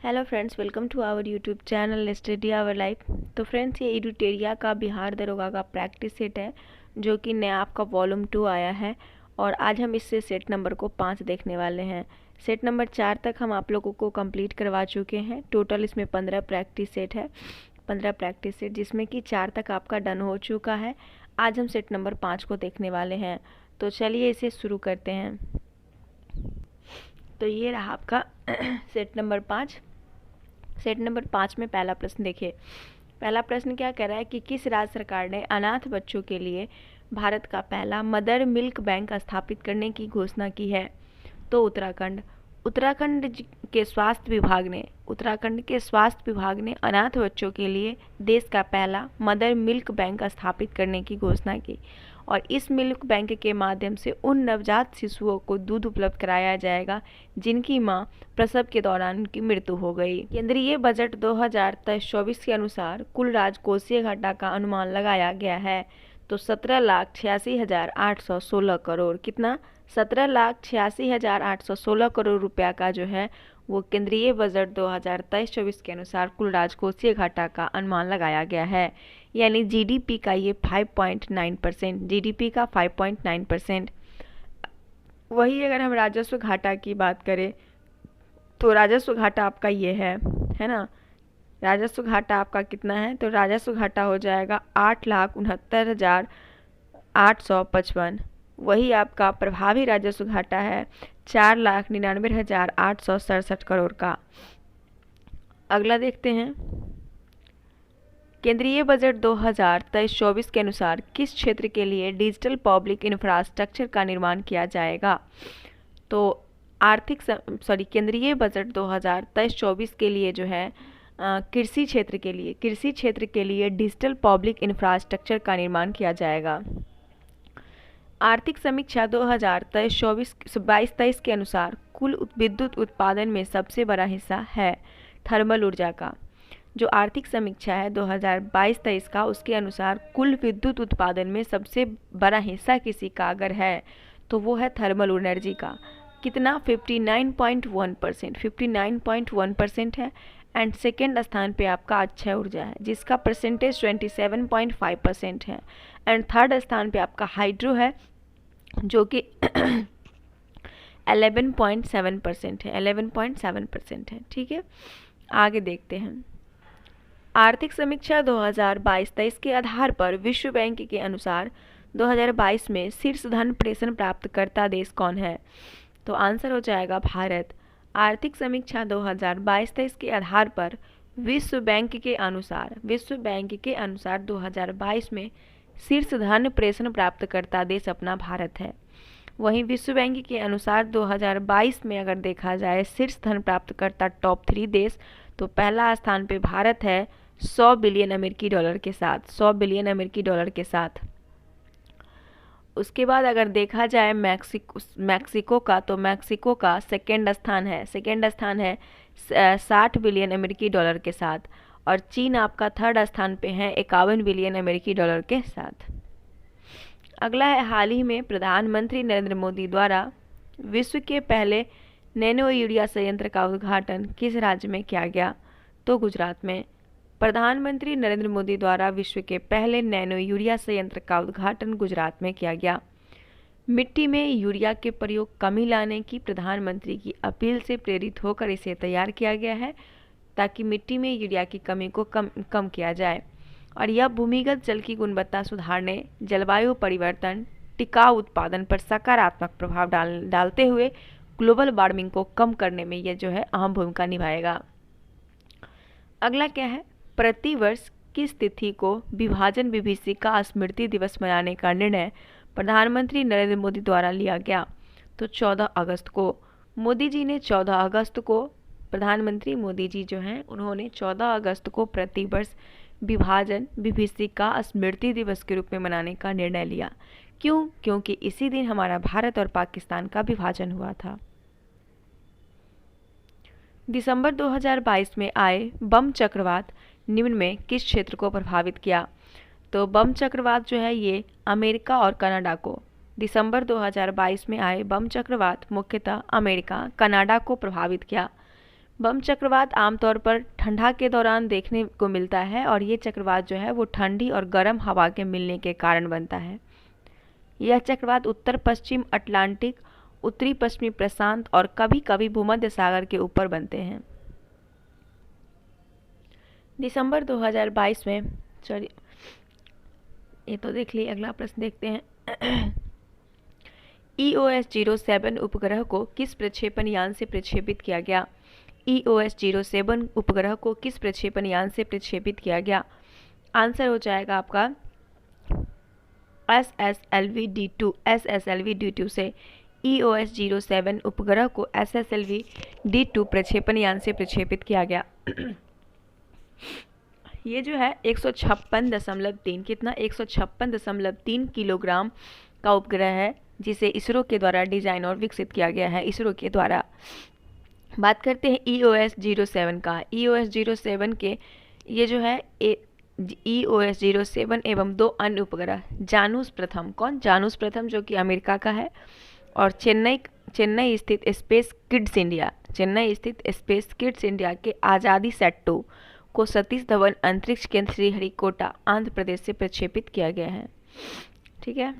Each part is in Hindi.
Hello friends, welcome to our YouTube channel study our life. तो फ्रेंड्स, ये एडुटेरिया का बिहार दरोगा का प्रैक्टिस सेट है जो कि नया आपका वॉल्यूम 2 आया है और आज हम इससे सेट नंबर को 5 देखने वाले हैं। सेट नंबर 4 तक हम आप लोगों को कंप्लीट करवा चुके हैं। टोटल इसमें 15 प्रैक्टिस सेट है, 15 प्रैक्टिस सेट जिसमें कि 4 तक आपका डन हो चुका है। आज हम सेट नंबर 5 को देखने वाले हैं, तो चलिए इसे शुरू करते हैं। तो ये रहा आपका सेट नंबर 5। सेट नंबर 5 में पहला प्रश्न देखिए। पहला प्रश्न क्या कह रहा है कि किस राज्य सरकार ने अनाथ बच्चों के लिए भारत का पहला मदर मिल्क बैंक स्थापित करने की घोषणा की है? तो उत्तराखंड। उत्तराखंड के स्वास्थ्य विभाग ने अनाथ बच्चों के लिए देश का पहला मदर मिल्क बैंक स्थापित करने की घोषणा की और इस मिल्क बैंक के माध्यम से उन नवजात शिशुओं को दूध उपलब्ध कराया जाएगा जिनकी मां प्रसव के दौरान उनकी मृत्यु हो गई। केंद्रीय बजट 2023-24 के अनुसार कुल राजकोषीय घाटा का अनुमान लगाया गया है तो 17,86,816 करोड़। कितना? 17,86,816 करोड़ रुपया का जो है वो केंद्रीय बजट 2023-24 के अनुसार कुल राजकोषीय घाटा का अनुमान लगाया गया है। यानी जीडीपी का ये 5.9%, जीडीपी का 5.9%। वही अगर हम राजस्व घाटा की बात करें तो राजस्व घाटा आपका ये है ना। राजस्व घाटा आपका कितना है? तो राजस्व घाटा हो जाएगा 8,69,855। वही आपका प्रभावी राजस्व घाटा है 4,99,867 करोड़ का। अगला देखते हैं। केंद्रीय बजट 2023-24 के अनुसार किस क्षेत्र के लिए डिजिटल पब्लिक इंफ्रास्ट्रक्चर का निर्माण किया जाएगा? तो केंद्रीय बजट 2023-24 के लिए जो है कृषि क्षेत्र के लिए डिजिटल पब्लिक इंफ्रास्ट्रक्चर का निर्माण किया जाएगा। आर्थिक समीक्षा 2023-22-23 के अनुसार कुल विद्युत उत्पादन में सबसे बड़ा हिस्सा है थर्मल ऊर्जा का। जो आर्थिक समीक्षा है 2022-23 का, उसके अनुसार कुल विद्युत उत्पादन में सबसे बड़ा हिस्सा किसी का अगर है तो वो है थर्मल एनर्जी का। कितना? 59.1% है। एंड सेकेंड स्थान पे आपका अक्षय ऊर्जा है जिसका परसेंटेज 27.5% है। एंड थर्ड स्थान पे आपका हाइड्रो है जो कि 11.7% है। ठीक है, आगे देखते हैं। आर्थिक समीक्षा 2022-23 के आधार पर विश्व बैंक के अनुसार 2022 में शीर्ष धन प्रेषण प्राप्तकर्ता देश कौन है? तो आंसर हो जाएगा भारत। आर्थिक समीक्षा 2022-23 के आधार पर विश्व बैंक के अनुसार 2022 में शीर्ष धन प्रेषण प्राप्तकर्ता देश अपना भारत है। वहीं विश्व बैंक के अनुसार 2022 में अगर देखा जाए शीर्ष धन प्राप्तकर्ता टॉप 3 देश, तो पहला स्थान पे भारत है 100 बिलियन अमेरिकी डॉलर के साथ, 100 बिलियन अमेरिकी डॉलर के साथ। उसके बाद अगर देखा जाए मैक्सिको का, तो मैक्सिको का सेकेंड स्थान है 60 बिलियन अमेरिकी डॉलर के साथ। और चीन आपका थर्ड स्थान पे है 51 बिलियन अमेरिकी डॉलर के साथ। अगला है, हाल ही में प्रधानमंत्री नरेंद्र मोदी द्वारा विश्व के पहले नैनो यूरिया संयंत्र का उद्घाटन किस राज्य में किया गया? तो गुजरात में। प्रधानमंत्री नरेंद्र मोदी द्वारा विश्व के पहले नैनो यूरिया संयंत्र का उद्घाटन गुजरात में किया गया। मिट्टी में यूरिया के प्रयोग कमी लाने की प्रधानमंत्री की अपील से प्रेरित होकर इसे तैयार किया गया है ताकि मिट्टी में यूरिया की कमी को कम किया जाए। और यह भूमिगत जल की गुणवत्ता सुधारने, जलवायु परिवर्तन, टिकाऊ उत्पादन पर सकारात्मक प्रभाव डालते हुए ग्लोबल वार्मिंग को कम करने में यह जो है अहम भूमिका निभाएगा। अगला क्या है? प्रतिवर्ष किस तिथि को विभाजन विभीषिका स्मृति दिवस मनाने का निर्णय प्रधानमंत्री नरेंद्र मोदी द्वारा लिया गया? तो 14 अगस्त को। मोदी जी ने 14 अगस्त को, प्रधानमंत्री मोदी जी जो हैं उन्होंने 14 अगस्त को प्रतिवर्ष विभाजन विभीषिका स्मृति दिवस के रूप में मनाने का निर्णय लिया। क्यों? क्योंकि इसी दिन हमारा भारत और पाकिस्तान का विभाजन हुआ था। दिसंबर 2022 में आए बम चक्रवात निम्न में किस क्षेत्र को प्रभावित किया? तो बम चक्रवात जो है ये अमेरिका और कनाडा को, दिसंबर 2022 में आए बम चक्रवात मुख्यतः अमेरिका, कनाडा को प्रभावित किया। बम चक्रवात आमतौर पर ठंडा के दौरान देखने को मिलता है और ये चक्रवात जो है वो ठंडी और गर्म हवा के मिलने के कारण बनता है। यह चक्रवात उत्तर पश्चिम अटलांटिक, उत्तरी पश्चिमी प्रशांत और कभी कभी भूमध्य सागर के ऊपर बनते हैं। दिसंबर 2022 में, सॉरी ये तो देख लिए, अगला प्रश्न देखते हैं। EOS-07 उपग्रह को किस प्रक्षेपण यान से प्रक्षेपित किया गया? EOS-07 उपग्रह को किस प्रक्षेपण यान से प्रक्षेपित किया गया? आंसर हो जाएगा आपका SSLV-D2। SSLV-D2 से EOS-07 उपग्रह को SSLV-D2 प्रक्षेपण यान से प्रक्षेपित किया गया। ये जो है 156.3 कितना 156.3 किलोग्राम का उपग्रह है, जिसे इसरो के द्वारा डिजाइन और विकसित किया गया है, इसरो के द्वारा। बात करते हैं EOS-07 का। EOS-07 के ये जो है EOS-07 एवं दो अन्य उपग्रह, जानुस प्रथम, कौन? जानुस प्रथम जो कि अमेरिका का है, और चेन्नई स्थित स्पेस किड्स इंडिया के आज़ादी सेट 2 को सतीश धवन अंतरिक्ष केंद्र श्रीहरिकोटा आंध्र प्रदेश से प्रक्षेपित किया गया है। ठीक है,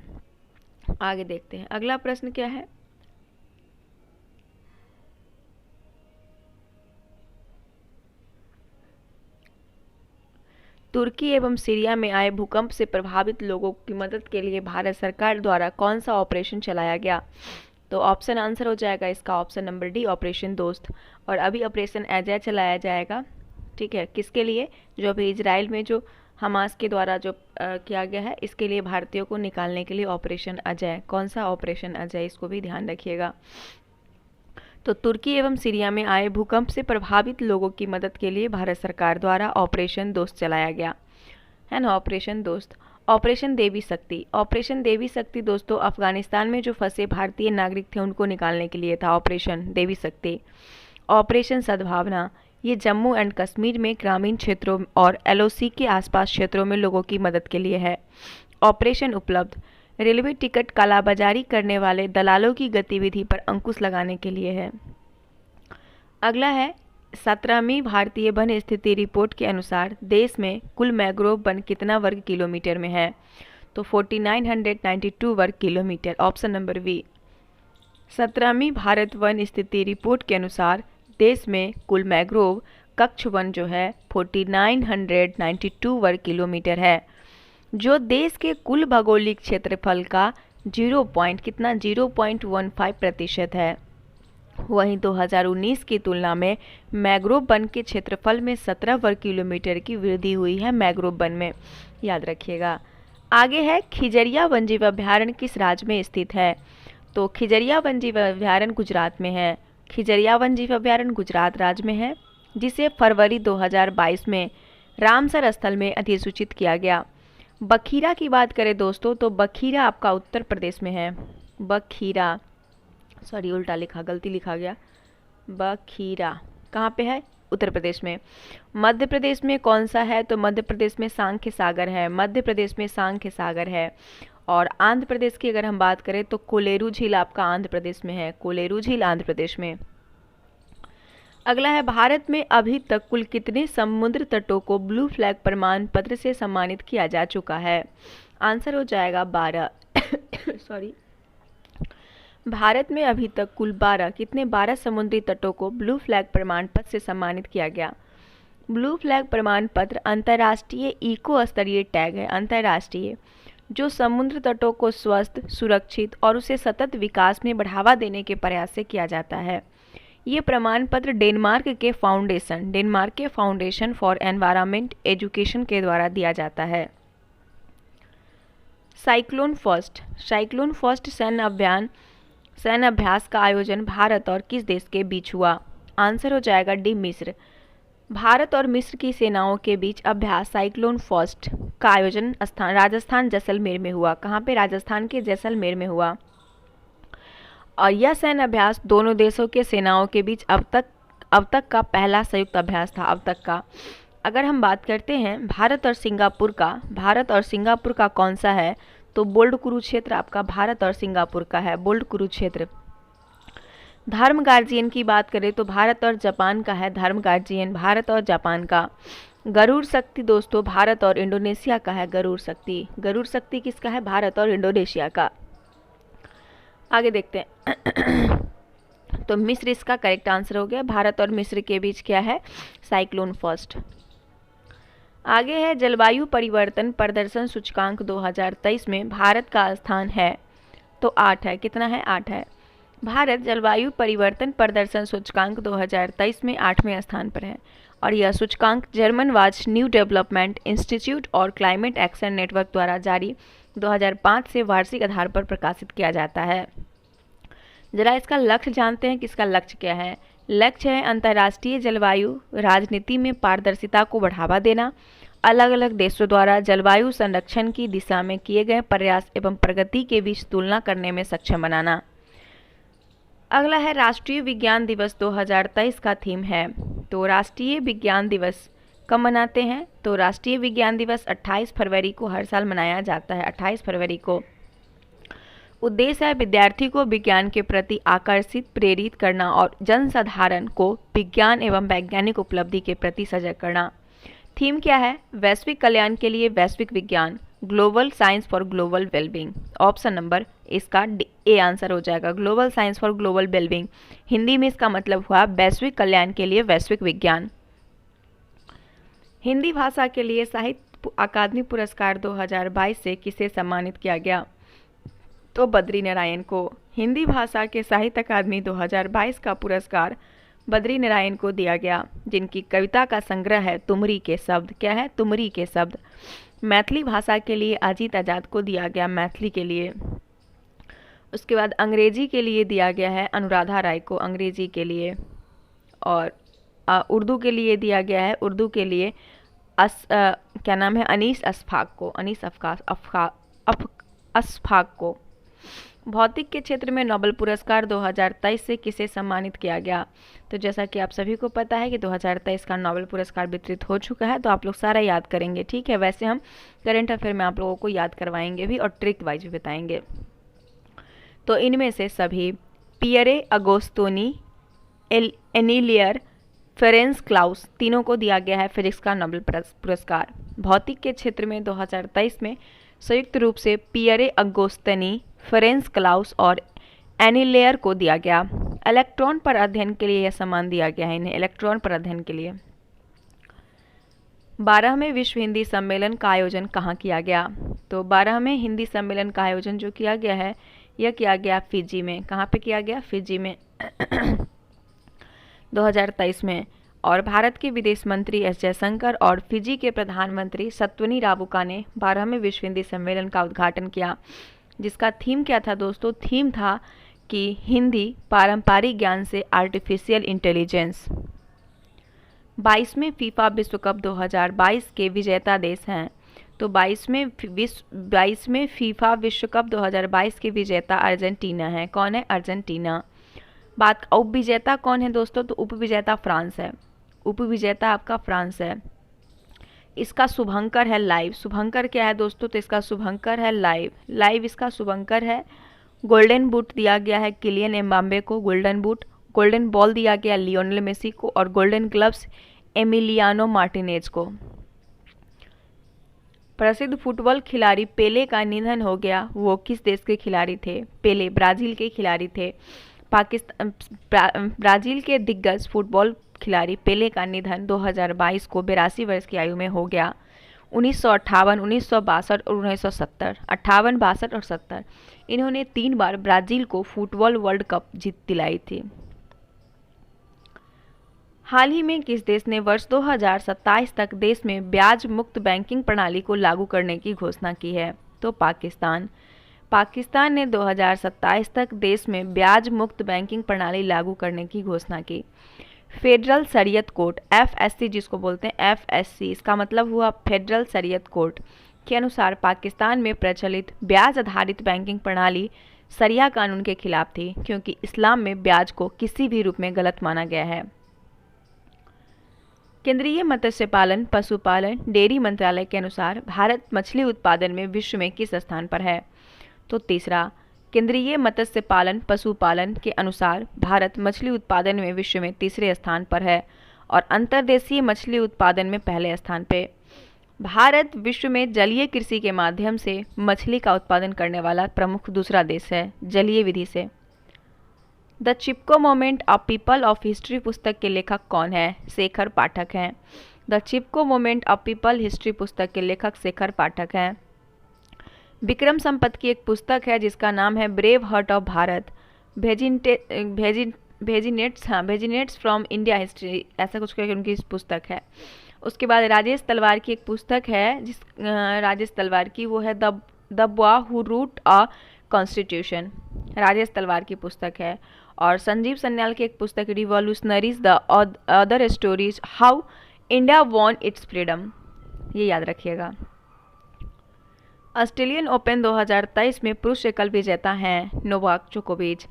आगे देखते हैं। अगला प्रश्न क्या है? तुर्की एवं सीरिया में आए भूकंप से प्रभावित लोगों की मदद के लिए भारत सरकार द्वारा कौन सा ऑपरेशन चलाया गया? तो ऑप्शन आंसर हो जाएगा इसका ऑप्शन नंबर डी, ऑपरेशन दोस्त। और अभी ऑपरेशन अजय चलाया जाएगा। ठीक है, किसके लिए? जो अभी इजराइल में जो हमास के द्वारा जो किया गया है, इसके लिए भारतीयों को निकालने के लिए ऑपरेशन अजय। कौन सा ऑपरेशन अजय, इसको भी ध्यान रखिएगा। तो तुर्की एवं सीरिया में आए भूकंप से प्रभावित लोगों की मदद के लिए भारत सरकार द्वारा ऑपरेशन दोस्त चलाया गया है ना, ऑपरेशन दोस्त। ऑपरेशन देवी शक्ति, ऑपरेशन देवी शक्ति दोस्तों अफगानिस्तान में जो फंसे भारतीय नागरिक थे उनको निकालने के लिए था ऑपरेशन देवी शक्ति। ऑपरेशन सद्भावना, ये जम्मू एंड कश्मीर में ग्रामीण क्षेत्रों और LOC के आसपास क्षेत्रों में लोगों की मदद के लिए है। ऑपरेशन उपलब्ध, रेलवे टिकट कालाबाजारी करने वाले दलालों की गतिविधि पर अंकुश लगाने के लिए है। अगला है 17वीं भारतीय वन स्थिति रिपोर्ट के अनुसार देश में कुल मैंग्रोव वन कितना वर्ग किलोमीटर में है? तो 4992 वर्ग किलोमीटर, ऑप्शन नंबर बी। 17वीं भारत वन स्थिति रिपोर्ट के अनुसार देश में कुल मैंग्रोव कक्ष वन जो है 4992 वर्ग किलोमीटर है, जो देश के कुल भौगोलिक क्षेत्रफल का 0.15% है। वहीं 2019 की तुलना में मैंग्रोव वन के क्षेत्रफल में 17 वर्ग किलोमीटर की वृद्धि हुई है मैंग्रोव वन में, याद रखिएगा। आगे है खिजरिया वन्यजीव अभयारण्य किस राज्य में स्थित है? तो खिजरिया वन्यजीव अभयारण्य गुजरात में है। खिजरिया वन्यजीव अभयारण्य गुजरात राज्य में है, जिसे फरवरी 2022 में रामसर स्थल में अधिसूचित किया गया। बखीरा की बात करें दोस्तों, तो बखीरा आपका उत्तर प्रदेश में है। बखीरा, सॉरी उल्टा लिखा, गलती लिखा गया। बखीरा कहाँ पे है? उत्तर प्रदेश में। मध्य प्रदेश में कौन सा है? तो मध्य प्रदेश में सांख्य सागर है। मध्य प्रदेश में सांख्य सागर है। और आंध्र प्रदेश की अगर हम बात करें तो कोलेरू झील आपका आंध्र प्रदेश में है। कोलेरू झील आंध्र प्रदेश में। अगला है भारत में अभी तक कुल कितने समुद्र तटों को ब्लू फ्लैग प्रमाण पत्र से सम्मानित किया जा चुका है? आंसर हो जाएगा 12। सॉरी, भारत में अभी तक कुल 12 समुद्री तटों को ब्लू फ्लैग प्रमाण पत्र से सम्मानित किया गया। ब्लू फ्लैग प्रमाण पत्र अंतर्राष्ट्रीय इको स्तरीय टैग है, अंतर्राष्ट्रीय, जो समुद्र तटों को स्वस्थ, सुरक्षित और उसे सतत विकास में बढ़ावा देने के प्रयास से किया जाता है। ये प्रमाण पत्र डेनमार्क के फाउंडेशन फॉर एनवायरनमेंट एजुकेशन के द्वारा दिया जाता है। साइक्लोन फर्स्ट सैन्य अभ्यास का आयोजन भारत और किस देश के बीच हुआ? आंसर हो जाएगा डी, मिस्र। भारत और मिस्र की सेनाओं के बीच अभ्यास साइक्लोन फर्स्ट का आयोजन राजस्थान जैसलमेर में हुआ। कहाँ पे? राजस्थान के जैसलमेर में हुआ। और यह सैन्य अभ्यास दोनों देशों के सेनाओं के बीच अब तक का पहला संयुक्त अभ्यास था, अब तक का। अगर हम बात करते हैं भारत और सिंगापुर का कौन सा है? तो बोल्ड कुरुक्षेत्र आपका भारत और सिंगापुर का है, बोल्ड कुरुक्षेत्र। धर्म गार्जियन की बात करें तो भारत और जापान का है धर्म गार्जियन, भारत और जापान का। गरुड़ शक्ति दोस्तों भारत और इंडोनेशिया का है गरुड़ शक्ति। गरुड़ शक्ति किसका है? भारत और इंडोनेशिया का। आगे देखते हैं तो मिस्र इसका करेक्ट आंसर हो गया। भारत और मिस्र के बीच क्या है? Cyclone first. आगे है जलवायु परिवर्तन प्रदर्शन सूचकांक 2023 में भारत का स्थान है तो 8 है। कितना है? 8 है। भारत जलवायु परिवर्तन प्रदर्शन सूचकांक 2023 में 8वें स्थान पर है और यह सूचकांक German watch new development institute और क्लाइमेट एक्शन नेटवर्क द्वारा जारी 2005 से वार्षिक आधार पर प्रकाशित किया जाता है। जरा इसका लक्ष्य जानते हैं कि इसका लक्ष्य क्या है। लक्ष्य है अंतर्राष्ट्रीय जलवायु राजनीति में पारदर्शिता को बढ़ावा देना, अलग अलग देशों द्वारा जलवायु संरक्षण की दिशा में किए गए प्रयास एवं प्रगति के बीच तुलना करने में सक्षम बनाना। अगला है राष्ट्रीय विज्ञान दिवस 2023 का थीम है। तो राष्ट्रीय विज्ञान दिवस कब मनाते हैं? तो राष्ट्रीय विज्ञान दिवस 28 फरवरी को हर साल मनाया जाता है, 28 फरवरी को। उद्देश्य है विद्यार्थी को विज्ञान के प्रति आकर्षित प्रेरित करना और जनसाधारण को विज्ञान एवं वैज्ञानिक उपलब्धि के प्रति सजग करना। थीम क्या है? वैश्विक कल्याण के लिए वैश्विक विज्ञान, global science for global wellbeing. Option number इसका ए आंसर हो जाएगा, global science for global wellbeing. Hindi में इसका मतलब हुआ वैश्विक कल्याण के लिए वैश्विक विज्ञान। हिंदी भाषा के लिए साहित्य अकादमी पुरस्कार 2022 से किसे सम्मानित किया गया? तो बद्री नारायण को। हिंदी भाषा के साहित्य अकादमी 2022 का पुरस्कार बद्री नारायण को दिया गया, जिनकी कविता का संग्रह है तुमरी के शब्द। क्या है? तुमरी के शब्द। मैथिली भाषा के लिए अजीत आजाद को दिया गया, मैथिली के लिए। उसके बाद अंग्रेजी के लिए दिया गया है अनुराधा राय को, अंग्रेजी के लिए। और उर्दू के लिए दिया गया है, उर्दू के लिए क्या नाम है? अनीस अशफाक को, अनीस अशफाक को। भौतिक के क्षेत्र में नोबेल पुरस्कार 2023 से किसे सम्मानित किया गया? तो जैसा कि आप सभी को पता है कि 2023 का नोबेल पुरस्कार वितरित हो चुका है, तो आप लोग सारा याद करेंगे, ठीक है। वैसे हम करंट अफेयर में आप लोगों को याद करवाएंगे भी और ट्रिक वाइज भी बताएंगे। तो इनमें से सभी पियरे अगोस्तोनी, एनिलियर, फेरेंस क्लाउस तीनों को दिया गया है फिजिक्स का नोबेल पुरस्कार। भौतिक के क्षेत्र में 2023 में संयुक्त रूप से पियरे अगोस्तनी, फेरेंस क्लाउस और एनिलेयर को दिया गया। इलेक्ट्रॉन पर अध्ययन के लिए यह सम्मान दिया गया है इन्हें, इलेक्ट्रॉन पर अध्ययन के लिए। 12वें विश्व हिंदी सम्मेलन का आयोजन कहाँ किया गया? तो 12वें हिंदी सम्मेलन का आयोजन जो किया गया है, यह किया गया फिजी में। कहाँ पे किया गया? फिजी में 2023 में। और भारत के विदेश मंत्री एस जयशंकर और फिजी के प्रधानमंत्री सत्वनी रावुका ने 12वें विश्व हिंदी सम्मेलन का उद्घाटन किया, जिसका थीम क्या था दोस्तों? थीम था कि हिंदी पारंपरिक ज्ञान से आर्टिफिशियल इंटेलिजेंस। 22वें फीफा विश्व कप 2022 के विजेता देश हैं। तो 22वें फीफा विश्व कप 2022 के विजेता अर्जेंटीना है। कौन है? अर्जेंटीना। बात उप विजेता कौन है दोस्तों? तो उप विजेता फ्रांस है, उप विजेता आपका फ्रांस है। इसका शुभंकर है लाइव। शुभंकर क्या है दोस्तों? तो इसका शुभंकर है लाइव, लाइव इसका शुभंकर है। गोल्डन बूट दिया गया है किलियन एम्बाप्पे को, गोल्डन बूट। गोल्डन बॉल दिया गया लियोनेल मेसी को और गोल्डन ग्लव्स एमिलियानो मार्टिनेज को। प्रसिद्ध फुटबॉल खिलाड़ी पेले का निधन हो गया, वो किस देश के खिलाड़ी थे? पेले ब्राजील के खिलाड़ी थे। ब्राजील के दिग्गज फुटबॉल खिलाड़ी पेले का निधन 2022 को 82 वर्ष की आयु में हो गया। 1958, 1962 और 1970, 58, 62 और 70 इन्होंने 3 बार ब्राजील को फुटबॉल वर्ल्ड कप जीत दिलाई थी। हाल ही में किस देश ने वर्ष 2027 तक देश में ब्याज मुक्त बैंकिंग प्रणाली को लागू करने की घोषणा की है? तो पाकिस्तान। पाकिस्तान ने 2027 तक देश में ब्याज मुक्त बैंकिंग प्रणाली लागू करने की घोषणा की। फेडरल शरीयत कोर्ट, FSC जिसको बोलते हैं FSC, इसका मतलब हुआ फेडरल शरीयत कोर्ट के अनुसार पाकिस्तान में प्रचलित ब्याज आधारित बैंकिंग प्रणाली शरिया कानून के खिलाफ थी, क्योंकि इस्लाम में ब्याज को किसी भी रूप में गलत माना गया है। केंद्रीय मत्स्य पालन, पशुपालन, डेयरी मंत्रालय के अनुसार भारत मछली उत्पादन में विश्व में किस स्थान पर है? तो तीसरा। केंद्रीय मत्स्य पालन पशुपालन के अनुसार भारत मछली उत्पादन में विश्व में तीसरे स्थान पर है और अंतर्देशीय मछली उत्पादन में पहले स्थान पे। भारत विश्व में जलीय कृषि के माध्यम से मछली का उत्पादन करने वाला प्रमुख दूसरा देश है जलीय विधि से। The Chipko moment of people of history पुस्तक के लेखक कौन है? शेखर पाठक हैं। The Chipko moment of people history पुस्तक के लेखक शेखर पाठक हैं। विक्रम संपत की एक पुस्तक है जिसका नाम है brave heart of Bharat, vignettes from India history, ऐसा कुछ करके उनकी पुस्तक है। उसके बाद राजेश तलवार की एक पुस्तक है राजेश तलवार की, वो है the boy who wrote a constitution, Rajesh Talwar की पुस्तक है। और संजीव सन्याल की एक पुस्तक revolutionaries the other stories how India won it's freedom, ये याद रखिएगा। ऑस्ट्रेलियन ओपन 2023 में पुरुष एकल विजेता हैं नोवाक जोकोविच।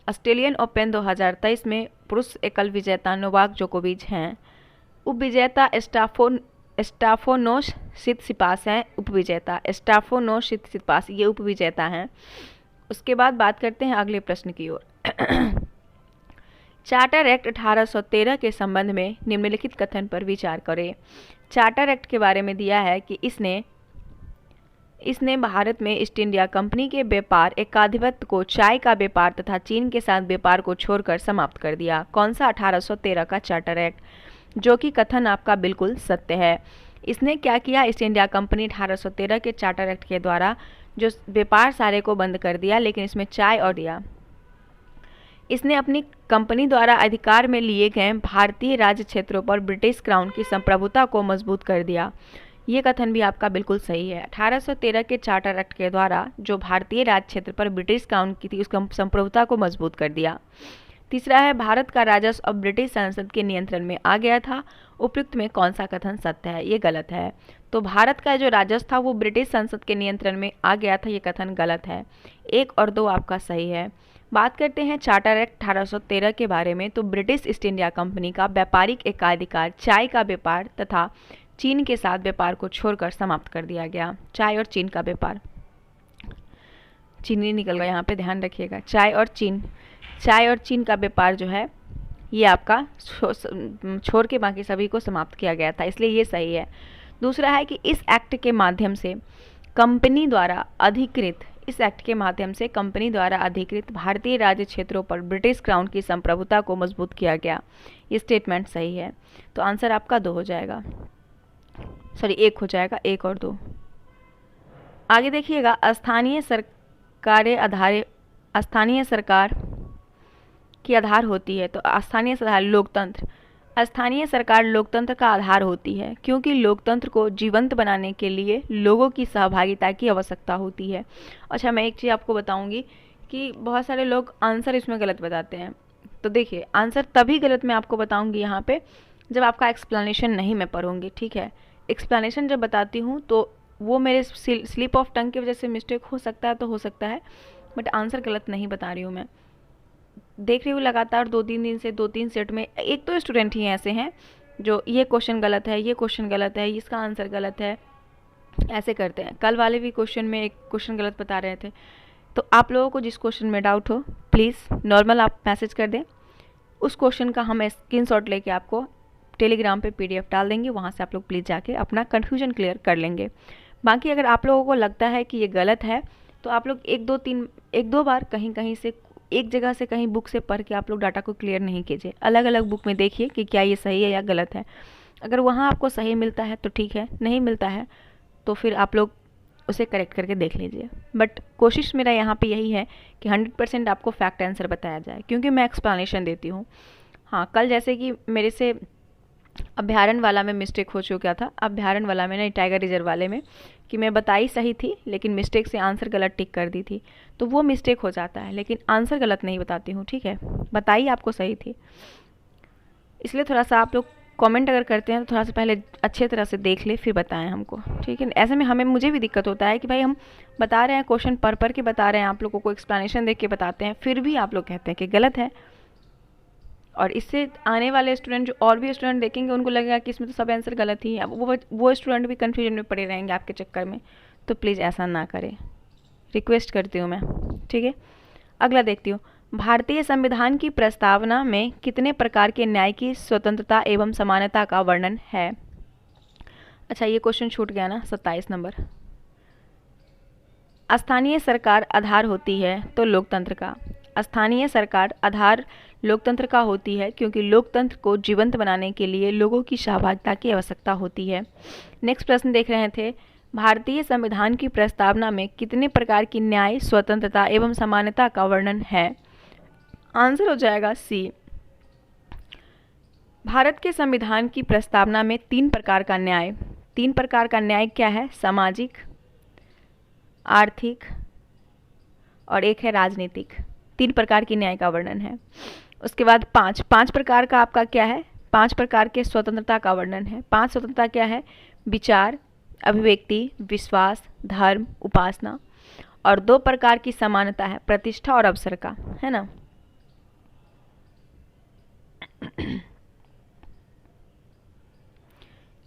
ऑस्ट्रेलियन ओपन 2023 में पुरुष एकल विजेता नोवाक जोकोविच हैं। उपविजेता स्टेफानोस सित्सिपास हैं। उपविजेता स्टेफानोस सित्सिपास ये उपविजेता हैं। उसके बाद बात करते हैं अगले प्रश्न की ओर। चार्टर एक्ट 1813 के संबंध में निम्नलिखित कथन पर विचार करें। चार्टर एक्ट के बारे में दिया है कि इसने भारत में ईस्ट इंडिया कंपनी के व्यापार एकाधिपत्य को चाय का व्यापार तथा चीन के साथ व्यापार को छोड़कर समाप्त कर दिया। कौन सा? 1813 का चार्टर एक्ट, जो कि कथन आपका बिल्कुल सत्य है। इसने क्या किया? ईस्ट इंडिया कंपनी 1813 के चार्टर एक्ट के द्वारा जो व्यापार सारे को बंद कर दिया, लेकिन इसमें चाय और दिया। इसने अपनी कंपनी द्वारा अधिकार में लिए गए भारतीय राज्य क्षेत्रों पर ब्रिटिश क्राउन की संप्रभुता को मजबूत कर दिया। ये कथन भी आपका बिल्कुल सही है। 1813 के चार्टर एक्ट के द्वारा जो भारतीय राज्य क्षेत्र पर ब्रिटिश क्राउन की थी उसकी संप्रभुता को मजबूत कर दिया। तीसरा है भारत का राजस्व अब ब्रिटिश संसद के नियंत्रण में आ गया था। उपयुक्त में कौन सा कथन सत्य है? ये गलत है। तो भारत का जो राजस्व था वो ब्रिटिश संसद के नियंत्रण में आ गया था, ये कथन गलत है। 1 और 2 आपका सही है। बात करते हैं चार्टर एक्ट 1813 के बारे में। तो ब्रिटिश ईस्ट इंडिया कंपनी का व्यापारिक एकाधिकार चाय का व्यापार तथा चीन के साथ व्यापार को छोड़कर समाप्त कर दिया गया। चाय और चीन का व्यापार, चीनी निकल गया यहाँ पे, ध्यान रखिएगा। चाय और चीन का व्यापार जो है ये आपका छोड़ के बाकी सभी को समाप्त किया गया था, इसलिए ये सही है। दूसरा है कि इस एक्ट के माध्यम से कंपनी द्वारा अधिकृत भारतीय राज्य क्षेत्रों पर ब्रिटिश क्राउन की संप्रभुता को मजबूत किया गया। ये स्टेटमेंट सही है। तो आंसर आपका 2 हो जाएगा, सॉरी 1 हो जाएगा, 1 और 2। आगे देखिएगा, स्थानीय सरकार की आधार होती है। तो स्थानीय सरकार लोकतंत्र का आधार होती है, क्योंकि लोकतंत्र को जीवंत बनाने के लिए लोगों की सहभागिता की आवश्यकता होती है। अच्छा, मैं एक चीज़ आपको बताऊंगी कि बहुत सारे लोग आंसर इसमें गलत बताते हैं। तो देखिए, आंसर तभी गलत मैं आपको बताऊंगी यहाँ पे जब आपका एक्सप्लेनेशन नहीं मैं पढ़ूंगी, ठीक है। एक्सप्लेनेशन जब बताती हूँ तो वो मेरे स्लिप ऑफ टंग की वजह से मिस्टेक हो सकता है, तो हो सकता है, बट आंसर गलत नहीं बता रही हूँ मैं। देख रही हूँ लगातार 2-3 दिन से 2-3 सेट में एक तो स्टूडेंट ही ऐसे हैं जो ये क्वेश्चन गलत है, ये क्वेश्चन गलत है, इसका आंसर गलत है, ऐसे करते हैं। कल वाले भी क्वेश्चन में एक क्वेश्चन गलत बता रहे थे। तो आप लोगों को जिस क्वेश्चन में डाउट हो प्लीज़ नॉर्मल आप मैसेज कर दें, उस क्वेश्चन का हम स्क्रीनशॉट लेके आपको टेलीग्राम पे PDF डाल देंगे, वहाँ से आप लोग प्लीज़ जाके अपना कन्फ्यूजन क्लियर कर लेंगे। बाकी अगर आप लोगों को लगता है कि ये गलत है तो आप लोग 1-2 बार कहीं से एक जगह से कहीं बुक से पढ़ के आप लोग डाटा को क्लियर नहीं कीजिए, अलग अलग बुक में देखिए कि क्या ये सही है या गलत है। अगर वहाँ आपको सही मिलता है तो ठीक है, नहीं मिलता है तो फिर आप लोग उसे करेक्ट करके देख लीजिए। बट कोशिश मेरा यहाँ पे यही है कि 100% आपको फैक्ट आंसर बताया जाए, क्योंकि मैं एक्सप्लेनेशन देती हूँ। हाँ, कल जैसे कि मेरे से अभ्यारण्य वाला में मिस्टेक हो चुका था, अभ्यारण्य वाला में नहीं, टाइगर रिजर्व वाले में, कि मैं बताई सही थी लेकिन मिस्टेक से आंसर गलत टिक कर दी थी, तो वो मिस्टेक हो जाता है, लेकिन आंसर गलत नहीं बताती हूँ, ठीक है। बताई आपको सही थी, इसलिए थोड़ा सा आप लोग कमेंट अगर करते हैं तो थोड़ा सा पहले अच्छे तरह से देख ले फिर बताएं हमको, ठीक है। ऐसे में मुझे भी दिक्कत होता है कि भाई हम बता रहे हैं, क्वेश्चन पढ़ के बता रहे हैं, आप लोगों को एक्सप्लेनेशन देख के बताते हैं, फिर भी आप लोग कहते हैं कि गलत है। और इससे आने वाले स्टूडेंट जो और भी स्टूडेंट देखेंगे उनको लगेगा कि इसमें तो सब आंसर गलत ही है, वो स्टूडेंट भी कन्फ्यूजन में पड़े रहेंगे आपके चक्कर में। तो प्लीज़ ऐसा ना करें, रिक्वेस्ट करती हूँ मैं, ठीक है। अगला देखती हूँ, भारतीय संविधान की प्रस्तावना में कितने प्रकार के न्याय की स्वतंत्रता एवं समानता का वर्णन है? अच्छा, ये क्वेश्चन छूट गया ना, 27 नंबर। स्थानीय सरकार आधार होती है तो लोकतंत्र का। स्थानीय सरकार आधार लोकतंत्र का होती है क्योंकि लोकतंत्र को जीवंत बनाने के लिए लोगों की सहभागिता की आवश्यकता होती है। नेक्स्ट प्रश्न देख रहे थे, भारतीय संविधान की प्रस्तावना में कितने प्रकार की न्याय स्वतंत्रता एवं समानता का वर्णन है? आंसर हो जाएगा सी। भारत के संविधान की प्रस्तावना में 3 प्रकार का न्याय, 3 प्रकार का न्याय क्या है? सामाजिक, आर्थिक और एक है राजनीतिक। 3 प्रकार की न्याय का वर्णन है। उसके बाद 5 प्रकार का आपका क्या है? 5 प्रकार के स्वतंत्रता का वर्णन है। 5 स्वतंत्रता क्या है? विचार, अभिव्यक्ति, विश्वास, धर्म, उपासना। और 2 प्रकार की समानता है, प्रतिष्ठा और अवसर का, है ना।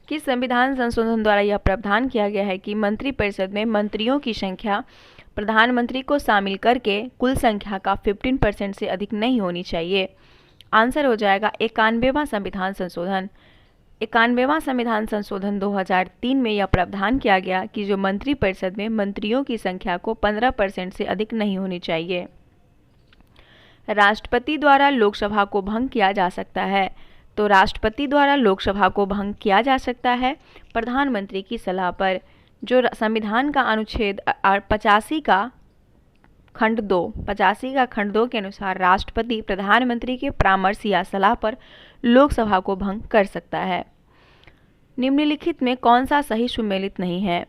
किस संविधान संशोधन द्वारा यह प्रावधान किया गया है कि मंत्रिपरिषद में मंत्रियों की संख्या प्रधानमंत्री को शामिल करके कुल संख्या का 15% से अधिक नहीं होनी चाहिए? आंसर हो जाएगा 91वां संविधान संशोधन। 91वां संविधान संशोधन 2003 में यह प्रावधान किया गया कि जो मंत्रिपरिषद में मंत्रियों की संख्या को 15% से अधिक नहीं होनी चाहिए। राष्ट्रपति द्वारा लोकसभा को भंग किया जा सकता है, तो राष्ट्रपति द्वारा लोकसभा को भंग किया जा सकता है प्रधानमंत्री की सलाह पर। जो संविधान का अनुच्छेद 85 का खंड 2 के अनुसार राष्ट्रपति प्रधानमंत्री के परामर्श या सलाह पर लोकसभा को भंग कर सकता है। निम्नलिखित में कौन सा सही सुमेलित नहीं है?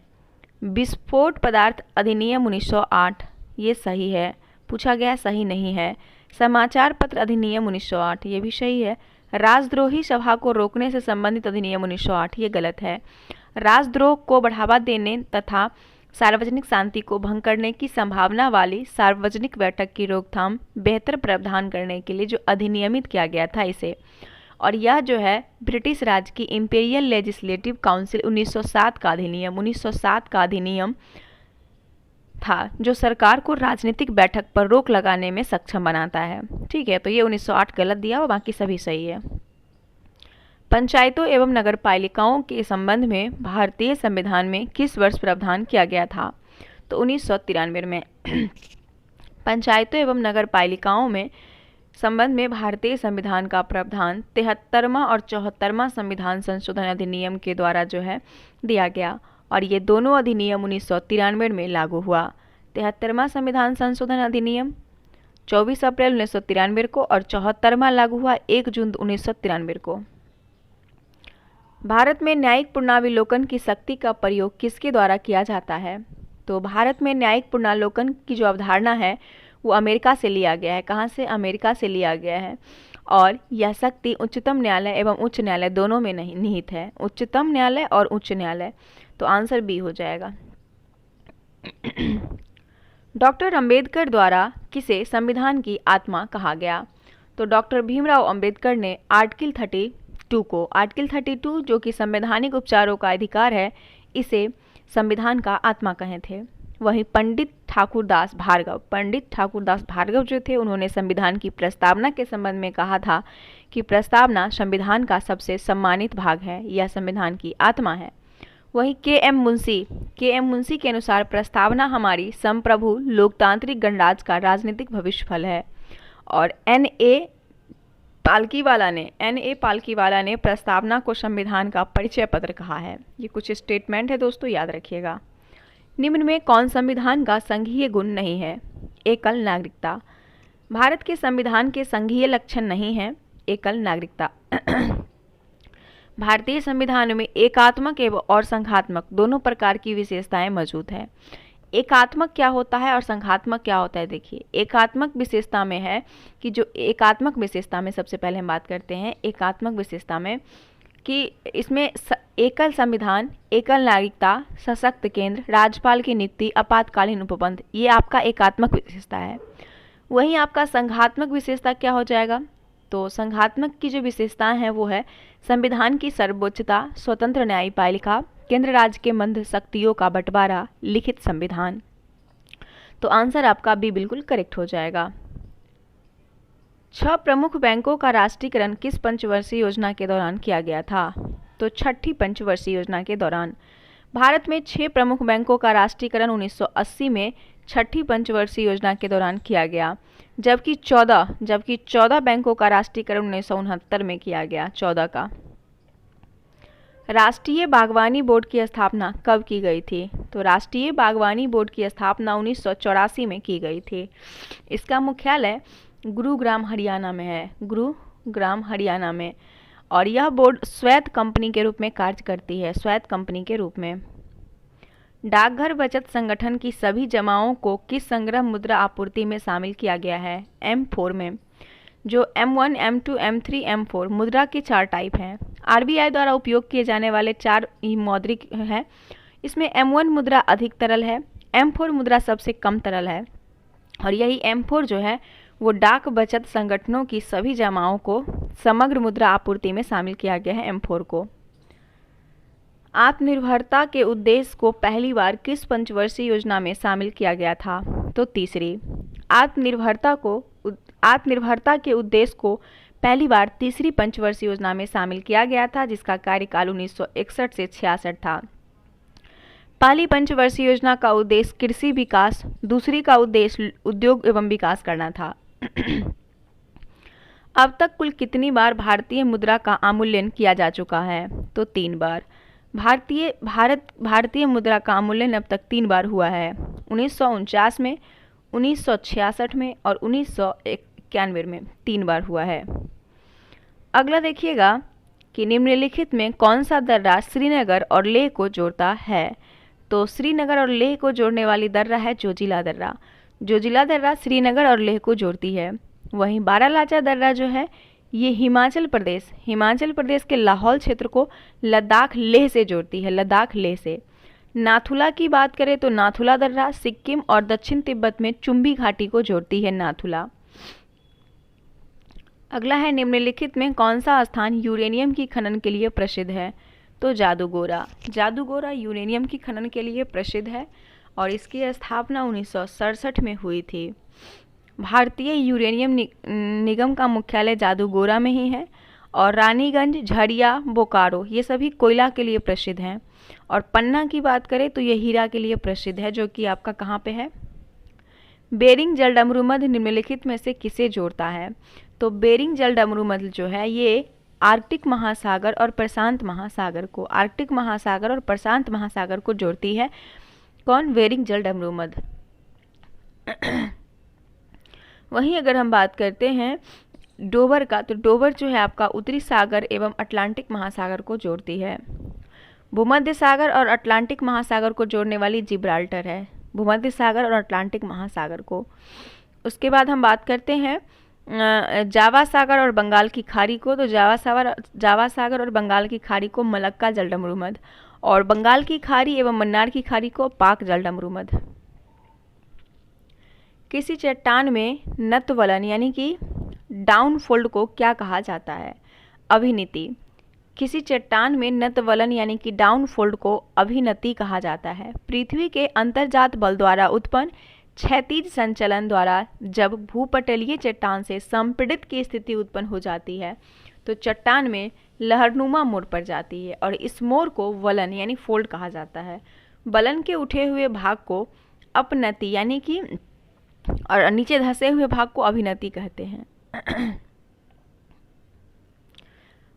विस्फोट पदार्थ अधिनियम 1908 ये सही है, पूछा गया सही नहीं है। समाचार पत्र अधिनियम 1908 ये भी सही है। राजद्रोही सभा को रोकने से संबंधित अधिनियम 1908 ये गलत है। राजद्रोह को बढ़ावा देने तथा सार्वजनिक शांति को भंग करने की संभावना वाली सार्वजनिक बैठक की रोकथाम बेहतर प्रावधान करने के लिए जो अधिनियमित किया गया था इसे, और यह जो है ब्रिटिश राज की इंपीरियल लेजिस्लेटिव काउंसिल 1907 का अधिनियम था जो सरकार को राजनीतिक बैठक पर रोक लगाने में सक्षम बनाता है। ठीक है, तो ये 1908 गलत दिया और बाकी सभी सही है। पंचायतों एवं नगरपालिकाओं के संबंध में भारतीय संविधान में किस वर्ष प्रावधान किया गया था? तो 1993 में। पंचायतों एवं नगरपालिकाओं में संबंध में भारतीय संविधान का प्रावधान 73वां और 74वां संविधान संशोधन अधिनियम के द्वारा जो है दिया गया, और ये दोनों अधिनियम 1993 में लागू हुआ। 73वां संविधान संशोधन अधिनियम 24 अप्रैल 1993 को और 74वां लागू हुआ 1 जून 1993 को। भारत में न्यायिक पुनरावलोकन की शक्ति का प्रयोग किसके द्वारा किया जाता है? तो भारत में न्यायिक पुनरावलोकन की जो अवधारणा है वो अमेरिका से लिया गया है। कहाँ से? अमेरिका से लिया गया है, और यह शक्ति उच्चतम न्यायालय एवं उच्च न्यायालय दोनों में नहीं निहित है। उच्चतम न्यायालय और उच्च न्यायालय, तो आंसर बी हो जाएगा। डॉक्टर अंबेडकर द्वारा किसे संविधान की आत्मा कहा गया? तो डॉक्टर भीमराव अंबेडकर ने आर्टिकल 32 जो कि संवैधानिक उपचारों का अधिकार है, इसे संविधान का आत्मा कहे थे। वहीं पंडित ठाकुरदास भार्गव जो थे, उन्होंने संविधान की प्रस्तावना के संबंध में कहा था कि प्रस्तावना संविधान का सबसे सम्मानित भाग है, यह संविधान की आत्मा है। वहीं के एम मुंशी के अनुसार प्रस्तावना हमारी संप्रभु लोकतांत्रिक गणराज्य का राजनीतिक भविष्यफल है। और एन ए पालकीवाला ने प्रस्तावना को संविधान का परिचय पत्र कहा है। ये कुछ स्टेटमेंट है दोस्तों, याद रखिएगा। निम्न में कौन संविधान का संघीय गुण नहीं है? एकल नागरिकता। भारत के संविधान के संघीय लक्षण नहीं है एकल नागरिकता। भारतीय संविधान में एकात्मक एवं और संघात्मक दोनों प्रकार की विशेषताएं मौजूद है। एकात्मक क्या होता है और संघात्मक क्या होता है? देखिए, एकात्मक विशेषता में है कि जो एकात्मक विशेषता में सबसे पहले हम बात करते हैं एकात्मक विशेषता में कि इसमें एकल संविधान, एकल नागरिकता, सशक्त केंद्र, राज्यपाल की नियुक्ति, आपातकालीन उपबंध, ये आपका एकात्मक विशेषता है। वहीं आपका संघात्मक विशेषता क्या हो जाएगा? तो संघात्मक की जो विशेषताएं हैं वो है संविधान की सर्वोच्चता, स्वतंत्र न्यायपालिका, केंद्र राज्य के मंद शक्तियों का बंटवारा, लिखित संविधान। तो आंसर आपका बी बिल्कुल करेक्ट हो जाएगा। 6 प्रमुख बैंकों का राष्ट्रीयकरण किस पंचवर्षीय योजना के दौरान किया गया था? तो छठी पंचवर्षीय योजना के दौरान। भारत में 6 प्रमुख बैंकों का राष्ट्रीयकरण 1980 में छठी पंचवर्षीय योजना के दौरान किया गया, जबकि 14 बैंकों का राष्ट्रीयकरण 1969 में किया गया। 14 का। राष्ट्रीय बागवानी बोर्ड की स्थापना कब की गई थी? तो राष्ट्रीय बागवानी बोर्ड की स्थापना 1984 में की गई थी। इसका मुख्यालय गुरुग्राम हरियाणा में है, गुरुग्राम हरियाणा में। और यह बोर्ड स्वायत्त कंपनी के रूप में कार्य करती है, स्वायत्त कंपनी के रूप में। डाकघर बचत संगठन की सभी जमाओं को किस संग्रह मुद्रा आपूर्ति में शामिल किया गया है? M4 में। जो M1, M2, M3, M4 मुद्रा के 4 टाइप हैं। RBI द्वारा उपयोग किए जाने वाले 4 मौद्रिक हैं। इसमें M1 मुद्रा अधिक तरल है, M4 मुद्रा सबसे कम तरल है, और यही M4 जो है वो डाक बचत संगठनों की सभी जमाओं को समग्र मुद्रा आपूर्ति में शामिल किया गया है, M4 को। आत्मनिर्भरता के उद्देश्य को पहली बार किस पंचवर्षीय योजना में शामिल किया गया था? तो तीसरी। आत्मनिर्भरता के उद्देश्य को पहली बार तीसरी पंचवर्षीय योजना में शामिल किया गया था, जिसका कार्यकाल 1961 से 66 था। पहली पंचवर्षीय योजना का उद्देश्य कृषि विकास, दूसरी का उद्देश्य उद्योग एवं विकास करना था। अब तक कुल कितनी बार भारतीय मुद्रा का अवमूल्यन किया जा चुका है? तो 3 बार। भारतीय मुद्रा का अवमूल्यन अब तक 3 बार हुआ है, 1949 में, 1966 में और 1991 में 3 बार हुआ है। अगला देखिएगा कि निम्नलिखित में कौन सा दर्रा श्रीनगर और लेह को जोड़ता है? तो श्रीनगर और लेह को जोड़ने वाली दर्रा है जोजिला दर्रा। जोजिला दर्रा श्रीनगर और लेह को जोड़ती है। वहीं बारालाचा दर्रा जो है ये हिमाचल प्रदेश के लाहौल क्षेत्र को लद्दाख लेह से जोड़ती है, लद्दाख लेह से। नाथुला की बात करें तो नाथुला दर्रा सिक्किम और दक्षिण तिब्बत में चुंबी घाटी को जोड़ती है, नाथुला। अगला है निम्नलिखित में कौन सा स्थान यूरेनियम की खनन के लिए प्रसिद्ध है? तो जादूगोरा यूरेनियम की खनन के लिए प्रसिद्ध है और इसकी स्थापना 1967 में हुई थी। भारतीय यूरेनियम निगम का मुख्यालय जादूगोरा में ही है और रानीगंज, झरिया, बोकारो ये सभी कोयला के लिए प्रसिद्ध हैं। और पन्ना की बात करें तो ये हीरा के लिए प्रसिद्ध है, जो कि आपका कहाँ पे है? बेरिंग जलडमरूमध् निम्नलिखित में से किसे जोड़ता है? तो बेरिंग जलडमरूमध् जो है ये आर्कटिक महासागर और प्रशांत महासागर को, आर्कटिक महासागर और प्रशांत महासागर को जोड़ती है। कौन? बेरिंग जलडमरूमध्। वहीं अगर हम बात करते हैं डोवर का, तो डोवर जो है आपका उत्तरी सागर एवं अटलांटिक महासागर को जोड़ती है। भूमध्य सागर और अटलांटिक महासागर को जोड़ने वाली जिब्राल्टर है, भूमध्य सागर और अटलांटिक महासागर को। उसके बाद हम बात करते हैं जावा सागर और बंगाल की खाड़ी को, तो जावा सागर और बंगाल की खाड़ी को मलक्का जलडमरूमध् और बंगाल की खाड़ी एवं मन्नार की खाड़ी को पाक जलडमरूमध्। किसी चट्टान में नतवलन यानी कि डाउनफोल्ड को क्या कहा जाता है? अभिनीति। किसी चट्टान में नतवलन यानी कि डाउनफोल्ड को अभिनति कहा जाता है। पृथ्वी के अंतर्जात बल द्वारा उत्पन्न क्षैतिज संचलन द्वारा जब भूपटलीय चट्टान से संपीड़ित की स्थिति उत्पन्न हो जाती है तो चट्टान में लहरनुमा मोड़ पड़ जाती है और इस मोड़ को वलन यानी फोल्ड कहा जाता है। वलन के उठे हुए भाग को अपनति यानी कि और नीचे धंसे हुए भाग को अभिनति कहते हैं।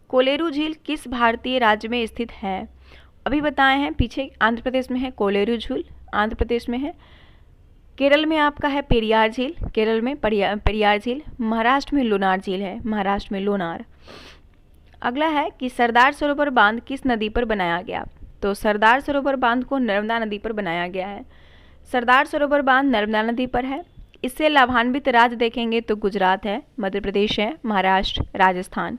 कोलेरू झील किस भारतीय राज्य में स्थित है? अभी बताए हैं पीछे, आंध्र प्रदेश में है कोलेरू झील, आंध्र प्रदेश में है। केरल में आपका है पेरियार झील, केरल में पेरियार झील। महाराष्ट्र में लोनार झील है, महाराष्ट्र में लोनार। अगला है कि सरदार सरोवर बांध किस नदी पर बनाया गया? तो सरदार सरोवर बांध को नर्मदा नदी पर बनाया गया है। सरदार सरोवर बांध नर्मदा नदी पर है। इससे लाभान्वित राज्य देखेंगे तो गुजरात है, मध्य प्रदेश है, महाराष्ट्र, राजस्थान।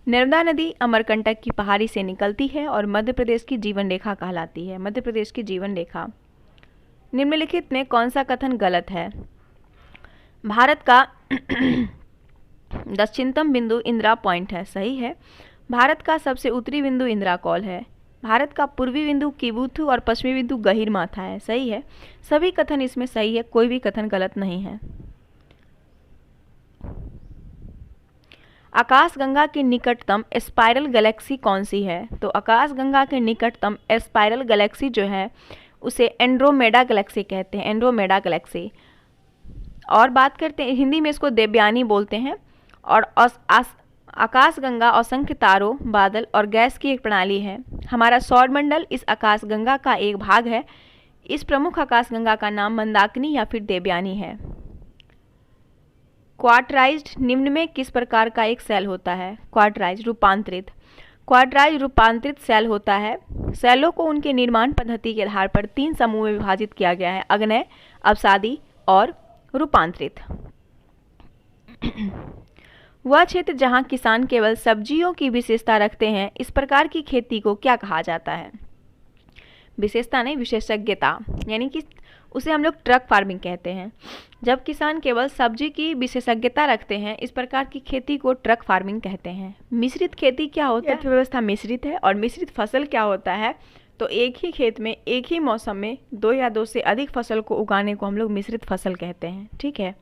नर्मदा नदी अमरकंटक की पहाड़ी से निकलती है और मध्य प्रदेश की जीवन रेखा कहलाती है, मध्य प्रदेश की जीवन रेखा। निम्नलिखित में कौन सा कथन गलत है? भारत का दक्षिणतम बिंदु इंदिरा पॉइंट है, सही है। भारत का सबसे उत्तरी बिंदु इंदिरा कॉल है। भारत का पूर्वी बिंदु किबुथु और पश्चिमी बिंदु गहीरमाथा है। सही है, सभी कथन इसमें सही है, कोई भी कथन गलत नहीं है। आकाशगंगा की निकटतम स्पाइरल गैलेक्सी कौन सी है? तो आकाशगंगा के निकटतम स्पाइरल गैलेक्सी जो है उसे एंड्रोमेडा गैलेक्सी कहते हैं, एंड्रोमेडा गैलेक्सी। और बात करते हैं, हिंदी में इसको देवयानी बोलते हैं। और आकाशगंगा असंख्य तारों, बादल और गैस की एक प्रणाली है। हमारा सौरमंडल इस आकाशगंगा का एक भाग है। इस प्रमुख आकाशगंगा का नाम मंदाकिनी या फिर देवयानी है। क्वार्टराइज्ड निम्न में किस प्रकार का एक सेल होता है? क्वार्टराइज्ड रूपांतरित। क्वार्टराइज्ड रूपांतरित सेल होता है। सेलों को उनके निर्माण पद्धति के आधार पर 3 समूह में विभाजित किया गया है: अग्नय, अवसादी और रूपांतरित। वह क्षेत्र जहां किसान केवल सब्जियों की विशेषता रखते हैं, इस प्रकार की खेती को क्या कहा जाता है? विशेषता नहीं, विशेषज्ञता, यानी कि उसे हम लोग ट्रक फार्मिंग कहते हैं। जब किसान केवल सब्जी की विशेषज्ञता रखते हैं, इस प्रकार की खेती को ट्रक फार्मिंग कहते हैं। मिश्रित खेती क्या होता है? अर्थव्यवस्था मिश्रित है। और मिश्रित फसल क्या होता है? तो एक ही खेत में एक ही मौसम में 2 या 2 से अधिक फसल को उगाने को हम लोग मिश्रित फसल कहते हैं। ठीक है।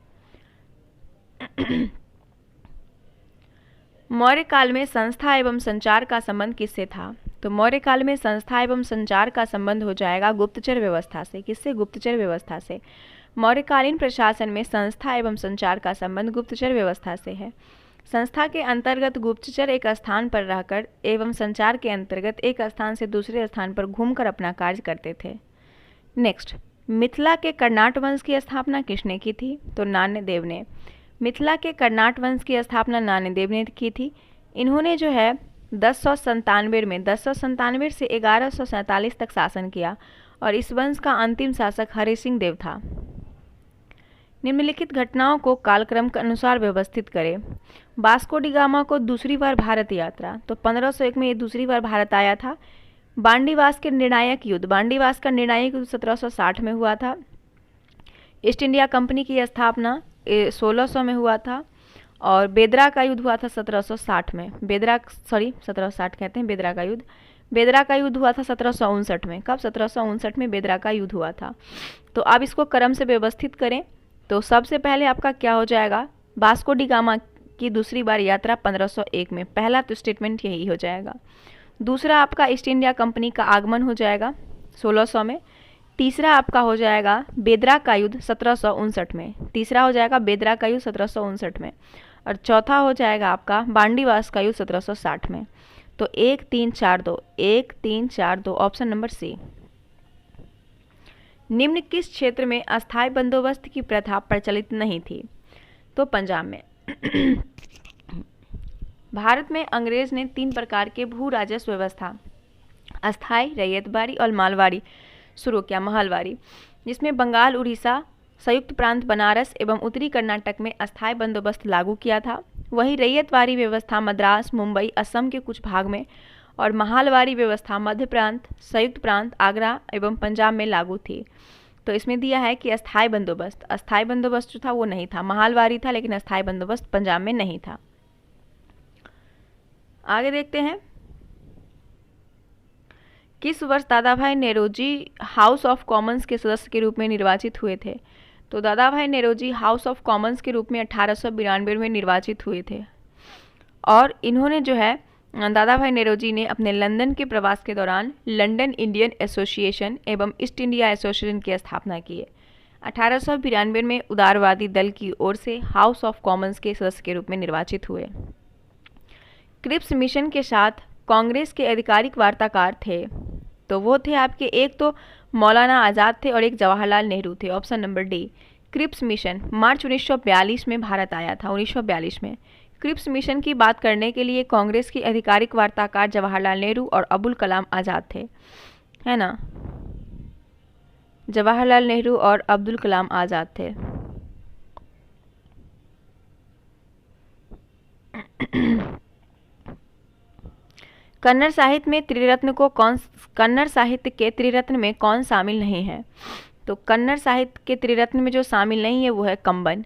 मौर्य काल में संस्था एवं संचार का संबंध किससे था? तो मौर्य काल में संस्था एवं संचार का संबंध हो जाएगा गुप्तचर व्यवस्था से। किससे? गुप्तचर व्यवस्था से। मौर्यकालीन प्रशासन में संस्था एवं संचार का संबंध गुप्तचर व्यवस्था से है। संस्था के अंतर्गत गुप्तचर एक स्थान पर रहकर एवं संचार के अंतर्गत एक स्थान से दूसरे स्थान पर घूमकर अपना कार्य करते थे। नेक्स्ट, मिथिला के कर्नाट वंश की स्थापना किसने की थी? तो नान्यदेव ने। मिथिला के कर्नाट वंश की स्थापना नान्यदेव ने की थी। इन्होंने जो है 1097 से 1147 तक शासन किया और इस वंश का अंतिम शासक हरि सिंह देव था। निम्नलिखित घटनाओं को कालक्रम के अनुसार व्यवस्थित करें। वास्को डी गामा को दूसरी बार भारत यात्रा, तो 1501 में ये दूसरी बार भारत आया था। बांडीवास के निर्णायक युद्ध, बांडीवास का निर्णायक युद्ध 1760 में हुआ था। ईस्ट इंडिया कंपनी की स्थापना 1600 में हुआ था। और बेदरा का युद्ध हुआ था 1760 में। 1760 कहते हैं बेदरा का युद्ध। बेदरा का युद्ध हुआ था 1759 में। कब? 1759 में बेदरा का युद्ध हुआ था। तो अब इसको क्रम से व्यवस्थित करें तो सबसे पहले आपका क्या हो जाएगा? वास्को डी गामा की दूसरी बार यात्रा 1501 में। पहला तो स्टेटमेंट यही हो जाएगा। दूसरा आपका ईस्ट इंडिया कंपनी का आगमन हो जाएगा 1600 में। तीसरा आपका हो जाएगा बेदरा का युद्ध 1759 में। तीसरा हो जाएगा बेदरा का युद्ध 1759 में। और चौथा हो जाएगा आपका बांडीवास का युद्ध 1760 में। तो 1 3 4 2, 1 3 4 2, ऑप्शन नंबर सी। निम्न किस क्षेत्र में अस्थायी बंदोबस्त की प्रथा प्रचलित नहीं थी? तो पंजाब में। भारत में अंग्रेज ने 3 प्रकार के भू राजस्व व्यवस्था, अस्थायी, रैयतवाड़ी और मालवाड़ी शुरू किया, महलवाड़ी, जिसमें बंगाल, उड़ीसा, संयुक्त प्रांत बनारस एवं उत्तरी कर्नाटक में अस्थायी बंदोबस्त लागू किया था। वहीं रैयतवाड़ी व्यवस्था मद्रास, मुंबई, असम के कुछ भाग में और महलवाड़ी व्यवस्था मध्य प्रांत, संयुक्त प्रांत, आगरा एवं पंजाब में लागू थी। तो इसमें दिया है कि अस्थायी बंदोबस्त जो था वो नहीं था, महलवाड़ी था, लेकिन अस्थायी बंदोबस्त पंजाब में नहीं था। आगे देखते हैं, किस वर्ष Dadabhai Naoroji House of Commons के सदस्य के रूप में निर्वाचित हुए थे? तो Dadabhai Naoroji House of Commons के रूप में 1892 में निर्वाचित हुए थे। और इन्होंने जो है दादाभाई नौरोजी ने अपने लंदन के प्रवास के दौरान लंदन इंडियन एसोसिएशन एवं ईस्ट इंडिया एसोसिएशन की स्थापना की है। 1892 में उदारवादी दल की ओर से हाउस ऑफ कॉमन्स के सदस्य के रूप में निर्वाचित हुए। क्रिप्स मिशन के साथ कांग्रेस के आधिकारिक वार्ताकार थे, तो वो थे आपके, एक तो मौलाना आज़ाद थे और एक जवाहरलाल नेहरू थे, option number D. Cripps mission March 1942 में भारत आया था, 1942 में। क्रिप्स मिशन की बात करने के लिए कांग्रेस की आधिकारिक वार्ताकार जवाहरलाल नेहरू और अबुल कलाम आज़ाद थे, है ना। जवाहरलाल नेहरू और अब्दुल कलाम आज़ाद थे। कन्नड़ साहित्य के त्रिरत्न में कौन शामिल नहीं है? तो कन्नड़ साहित्य के त्रिरत्न में जो शामिल नहीं है वो है कंबन,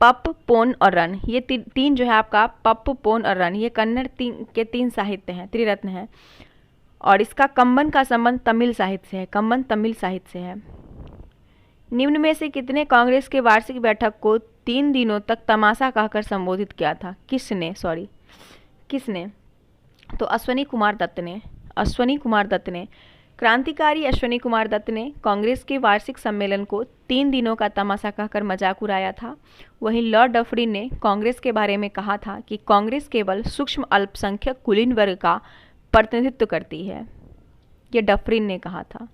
पप, पोन और रन। ये तीन जो है आपका पप, पोन और रन, ये कन्नड़ के 3 साहित्य हैं, त्रिरत्न हैं। और इसका कम्बन का संबंध तमिल साहित्य से है। कम्बन तमिल साहित्य से है। निम्न में से कितने कांग्रेस के वार्षिक बैठक को 3 दिनों तक तमाशा कहकर संबोधित किया था? किसने? तो अश्वनी कुमार दत्त ने। क्रांतिकारी अश्वनी कुमार दत्त ने कांग्रेस के वार्षिक सम्मेलन को 3 दिनों का तमाशा कहकर मजाक उड़ाया था। वहीं लॉर्ड डफरिन ने कांग्रेस के बारे में कहा था कि कांग्रेस केवल सूक्ष्म अल्पसंख्यक कुलीन वर्ग का प्रतिनिधित्व करती है। ये डफरिन ने कहा था।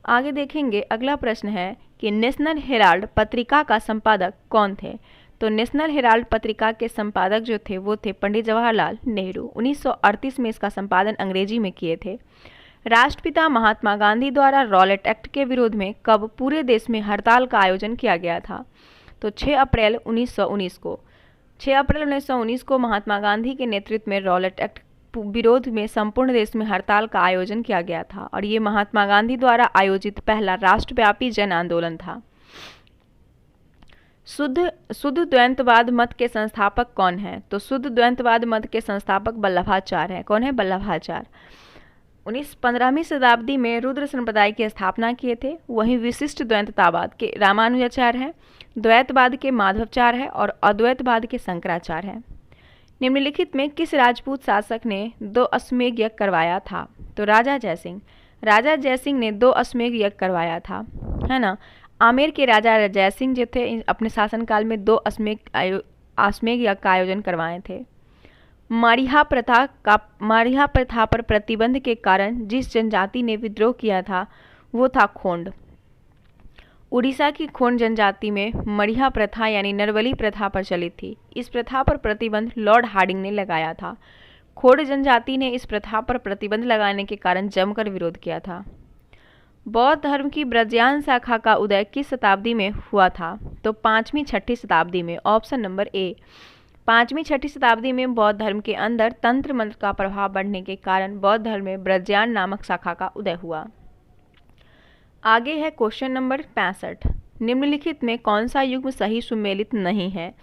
आगे देखेंगे, अगला प्रश्न है कि नेशनल हेराल्ड पत्रिका का संपादक कौन थे? तो नेशनल हेराल्ड पत्रिका के संपादक जो थे वो थे पंडित जवाहरलाल नेहरू। 1938 में इसका संपादन अंग्रेजी में किए थे। राष्ट्रपिता महात्मा गांधी द्वारा रॉलेट एक्ट के विरोध में कब पूरे देश में हड़ताल का आयोजन किया गया था? तो 6 अप्रैल 1919 को महात्मा गांधी के नेतृत्व में रॉलेट एक्ट विरोध में संपूर्ण देश में हड़ताल का आयोजन किया गया था और ये महात्मा गांधी द्वारा आयोजित पहला राष्ट्रव्यापी जन आंदोलन था। शुद्ध द्वैतवाद मत के संस्थापक कौन है? तो शुद्ध द्वैतवाद मत के संस्थापक वल्लभाचार्य हैं। कौन है? वल्लभाचार्य। 15वीं शताब्दी में रुद्र संप्रदाय की स्थापना किए थे। वहीं विशिष्ट द्वैततावाद के रामानुजाचार्य हैं, द्वैतवाद के माधवाचार्य है और अद्वैतवाद के शंकराचार्य हैं। निम्नलिखित में किस राजपूत शासक ने 2 अश्वमेध यज्ञ करवाया था? तो राजा जयसिंह ने 2 अश्वमेध यज्ञ करवाया था, है ना। आमेर के राजा जयसिंह जो थे अपने शासनकाल में 2 अश्वमेध यज्ञ का आयोजन करवाए थे। मरीहा प्रथा पर प्रतिबंध के कारण जिस जनजाति ने विद्रोह किया था वो था खोंड। उड़ीसा की खोंड जनजाति में मरीहा प्रथा यानी नरवली प्रथा प्रचलित थी। इस प्रथा पर प्रतिबंध लॉर्ड हार्डिंग ने लगाया था। खोंड जनजाति ने इस प्रथा पर प्रतिबंध लगाने के कारण जमकर विरोध किया था। बौद्ध धर्म की ब्रजयान शाखा का उदय किस शताब्दी में हुआ था? तो 5वीं-6ठी शताब्दी में। ऑप्शन नंबर ए। 5वीं-6ठी शताब्दी में बौद्ध धर्म के अंदर तंत्र मंत्र का प्रभाव बढ़ने के कारण बौद्ध धर्म में ब्रजयान नामक शाखा का उदय हुआ। आगे है क्वेश्चन नंबर 65। निम्नलिखित में कौन सा युग्म सही सुमेलित नहीं है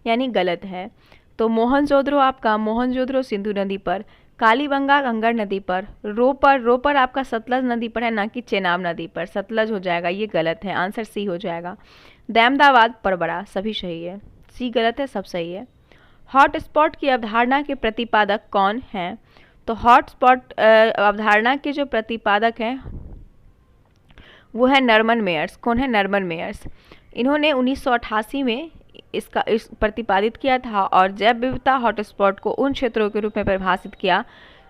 यानी गलत है? तो मोहनजोदड़ो सिंधु नदी पर, कालीबंगा गंगा नदी पर, रोपर आपका सतलज नदी पर है, ना कि चेनाब नदी पर। सतलज हो जाएगा, ये गलत है। आंसर सी हो जाएगा। दहमदाबाद परबड़ा, सभी सही है। सी गलत है, सब सही है। हॉटस्पॉट की अवधारणा के प्रतिपादक कौन हैं? तो हॉटस्पॉट अवधारणा के जो प्रतिपादक हैं वो है नॉर्मन मेयर्स। कौन है? Norman Myers. इन्होंने 1988 में इस प्रतिपादित किया था और जैव विविधता हॉटस्पॉट को उन क्षेत्रों के रूप में परिभाषित किया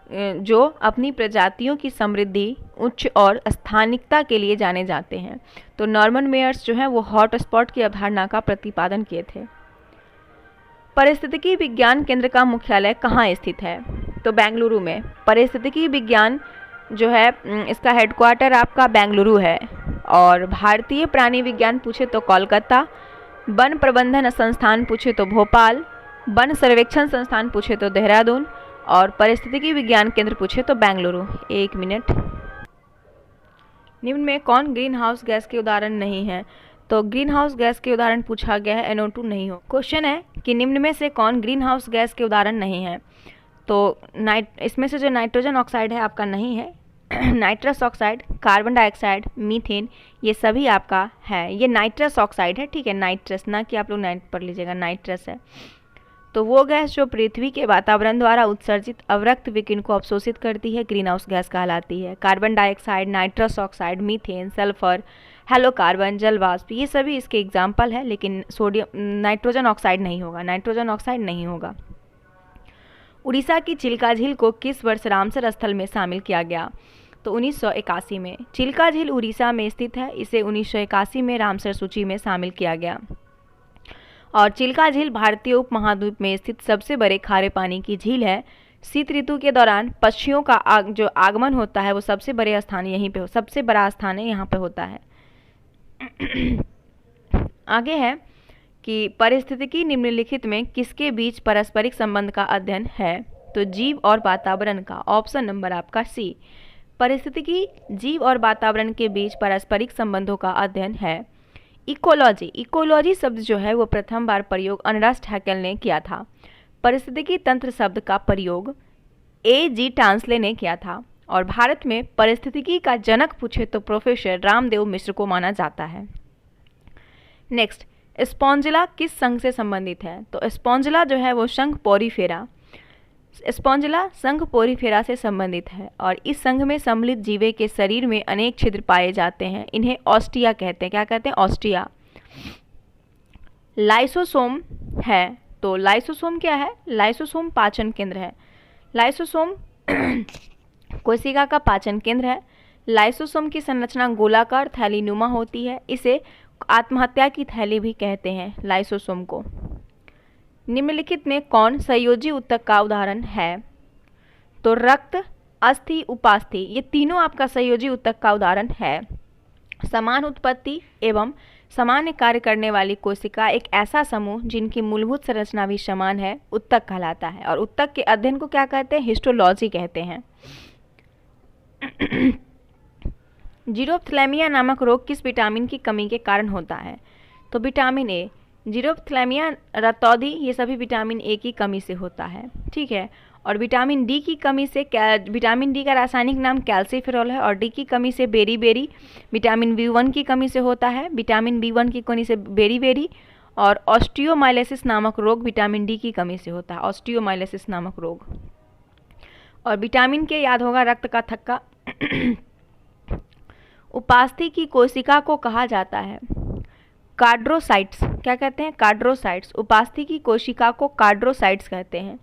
जो अपनी प्रजातियों की समृद्धि, उच्च और स्थानिकता के लिए जाने जाते हैं। तो नॉर्मन मेयर्स जो हैं वो हॉटस्पॉट की अवधारणा का प्रतिपादन किए थे। पारिस्थितिकी विज्ञान केंद्र का मुख्यालय कहाँ स्थित है? तो बेंगलुरु में। पारिस्थितिकी विज्ञान जो है इसका हेडक्वार्टर आपका बेंगलुरु है। और भारतीय प्राणी विज्ञान पूछे तो कोलकाता, वन प्रबंधन संस्थान पूछे तो भोपाल, वन सर्वेक्षण संस्थान पूछे तो देहरादून और पारिस्थितिकी विज्ञान केंद्र पूछे तो बेंगलुरु। 1 मिनट। निम्न में कौन ग्रीन हाउस गैस के उदाहरण नहीं है? तो ग्रीन हाउस गैस के उदाहरण पूछा गया है, NO2 नहीं हो। क्वेश्चन है कि निम्न में से कौन ग्रीन हाउस गैस के उदाहरण नहीं है? तो इसमें से जो नाइट्रोजन ऑक्साइड है आपका नहीं है। Nitrous oxide, carbon dioxide, methane, ये सभी आपका है। ये नाइट्रस ऑक्साइड है, ठीक है, नाइट्रस, ना कि आप लोग नाइट पढ़ लीजिएगा, नाइट्रस है। तो वो गैस जो पृथ्वी के वातावरण द्वारा उत्सर्जित अवरक्त विकिरण को अवशोषित करती है ग्रीन हाउस गैस कहलाती है। Carbon dioxide, nitrous oxide, methane, sulphur, halocarbon, जलवाष्प, ये सभी इसके एग्जाम्पल है। लेकिन नाइट्रोजन ऑक्साइड नहीं होगा, नाइट्रोजन ऑक्साइड नहीं होगा। उड़ीसा की चिल्का झील को किस वर्ष रामसर स्थल में शामिल किया गया? तो 1981 में। चिल्का झील उड़ीसा में स्थित है, इसे 1981 में रामसर सूची में शामिल किया गया। और चिल्का झील भारतीय उपमहाद्वीप में स्थित सबसे बड़े खारे पानी की झील है। शीत ऋतु के दौरान पक्षियों का जो आगमन होता है वो सबसे बड़ा स्थान है यहाँ पे होता है। आगे है कि पारिस्थितिकी निम्नलिखित में किसके बीच पारस्परिक संबंध का अध्ययन है? तो जीव और वातावरण का। ऑप्शन नंबर आपका सी। पारिस्थितिकी जीव और वातावरण के बीच पारस्परिक संबंधों का अध्ययन है। इकोलॉजी शब्द जो है वो प्रथम बार प्रयोग अर्नस्ट हैकेल ने किया था। पारिस्थितिकी तंत्र शब्द का प्रयोग A.G. टांसले ने किया था और भारत में पारिस्थितिकी का जनक पूछे तो प्रोफेसर रामदेव मिश्र को माना जाता है। नेक्स्ट, स्पॉन्जिला किस संघ से संबंधित है? तो स्पॉन्जिला जो है वो संघ पोरीफेरा, स्पॉन्जिला संघ पोरीफेरा से संबंधित है और इस संघ में सम्मिलित जीवे के शरीर में अनेक छिद्र पाए जाते हैं। इन्हें ऑस्टिया कहते हैं। क्या कहते हैं? ऑस्टिया। लाइसोसोम है, तो लाइसोसोम क्या है? लाइसोसोम पाचन केंद्र है। लाइसोसोम कोशिका का पाचन केंद्र है। लाइसोसोम की संरचना गोलाकार थैलीनुमा होती है। इसे आत्महत्या की थैली भी कहते हैं लाइसोसोम को। निम्नलिखित में कौन संयोजी ऊतक का उदाहरण है? तो रक्त, अस्थि, उपास्थि, ये तीनों आपका संयोजी ऊतक का उदाहरण है। समान उत्पत्ति एवं सामान्य कार्य करने वाली कोशिका एक ऐसा समूह जिनकी मूलभूत संरचना भी समान है ऊतक कहलाता है। और ऊतक के अध्ययन को क्या कहते हैं? हिस्टोलॉजी कहते हैं। जीरोफ्थैलेमिया नामक रोग किस विटामिन की कमी के कारण होता है? तो विटामिन ए। जीरोफ्थैलेमिया, रतौंधी, ये सभी विटामिन ए की कमी से होता है। ठीक है। और विटामिन डी की कमी से, विटामिन डी का रासायनिक नाम कैल्सीफेरॉल है और डी की कमी से बेरीबेरी। विटामिन बी1 की कमी से होता है, विटामिन बी1 की कमी से बेरीबेरी। और ऑस्टियोमाइलिसिस नामक रोग विटामिन डी की कमी से होता है, ऑस्टियोमाइलिसिस नामक रोग। और विटामिन के याद होगा रक्त का थक्का। उपास्थि की कोशिका को कहा जाता है कार्ड्रोसाइट्स। क्या कहते हैं? कार्ड्रोसाइट्स। उपास्थि की कोशिका को कार्ड्रोसाइट्स कहते हैं।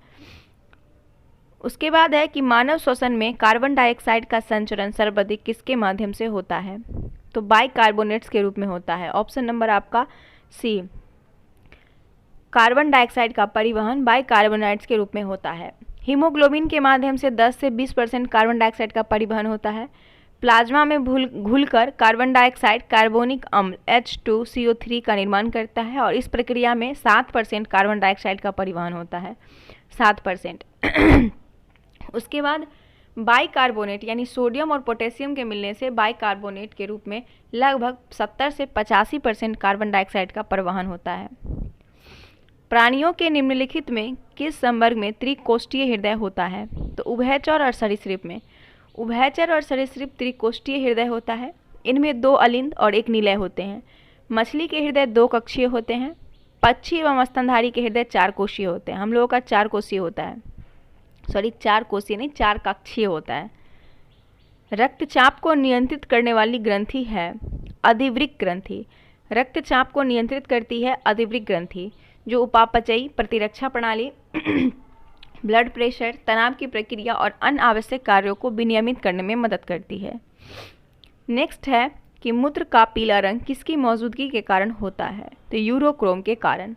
उसके बाद है कि मानव श्वसन में कार्बन डाइऑक्साइड का संचरण सर्वाधिक किसके माध्यम से होता है? तो बाइकार्बोनेट्स के रूप में होता है। ऑप्शन नंबर आपका सी। कार्बन डाइऑक्साइड का परिवहन बाइकार्बोनेट्स के रूप में होता है। हीमोग्लोबिन के माध्यम से 10 से 20% कार्बन डाइऑक्साइड का परिवहन होता है। प्लाज्मा में घुलकर कार्बन डाइऑक्साइड कार्बोनिक अम्ल H2CO3 का निर्माण करता है और इस प्रक्रिया में 7% कार्बन डाइऑक्साइड का परिवहन होता है, 7%। उसके बाद बाइकार्बोनेट यानी सोडियम और पोटेशियम के मिलने से बाइकार्बोनेट के रूप में लगभग 70 से 85% कार्बन डाइऑक्साइड का परिवहन होता है। प्राणियों के निम्नलिखित में किस संवर्ग में त्रिकोष्ठीय हृदय होता है? तो उभयचर और सरीसृप में। उभयचर और सरीसृप त्रिकोष्ठीय हृदय होता है। इनमें 2 अलिंद और 1 निलय होते हैं। मछली के हृदय 2 कक्षीय होते हैं। पक्षी एवं स्तनधारी के हृदय 4 कोशीय होते हैं। हम लोगों का 4 कोशीय होता है, सॉरी 4 कोशीय नहीं, 4 कक्षीय होता है। रक्तचाप को नियंत्रित करने वाली ग्रंथि है अधिवृक्क ग्रंथि। रक्तचाप को नियंत्रित करती है अधिवृक्क ग्रंथि, जो उपापचयी, प्रतिरक्षा प्रणाली, ब्लड प्रेशर, तनाव की प्रक्रिया और अनावश्यक कार्यों को विनियमित करने में मदद करती है। नेक्स्ट है कि मूत्र का पीला रंग किसकी मौजूदगी के कारण होता है? तो यूरोक्रोम के कारण।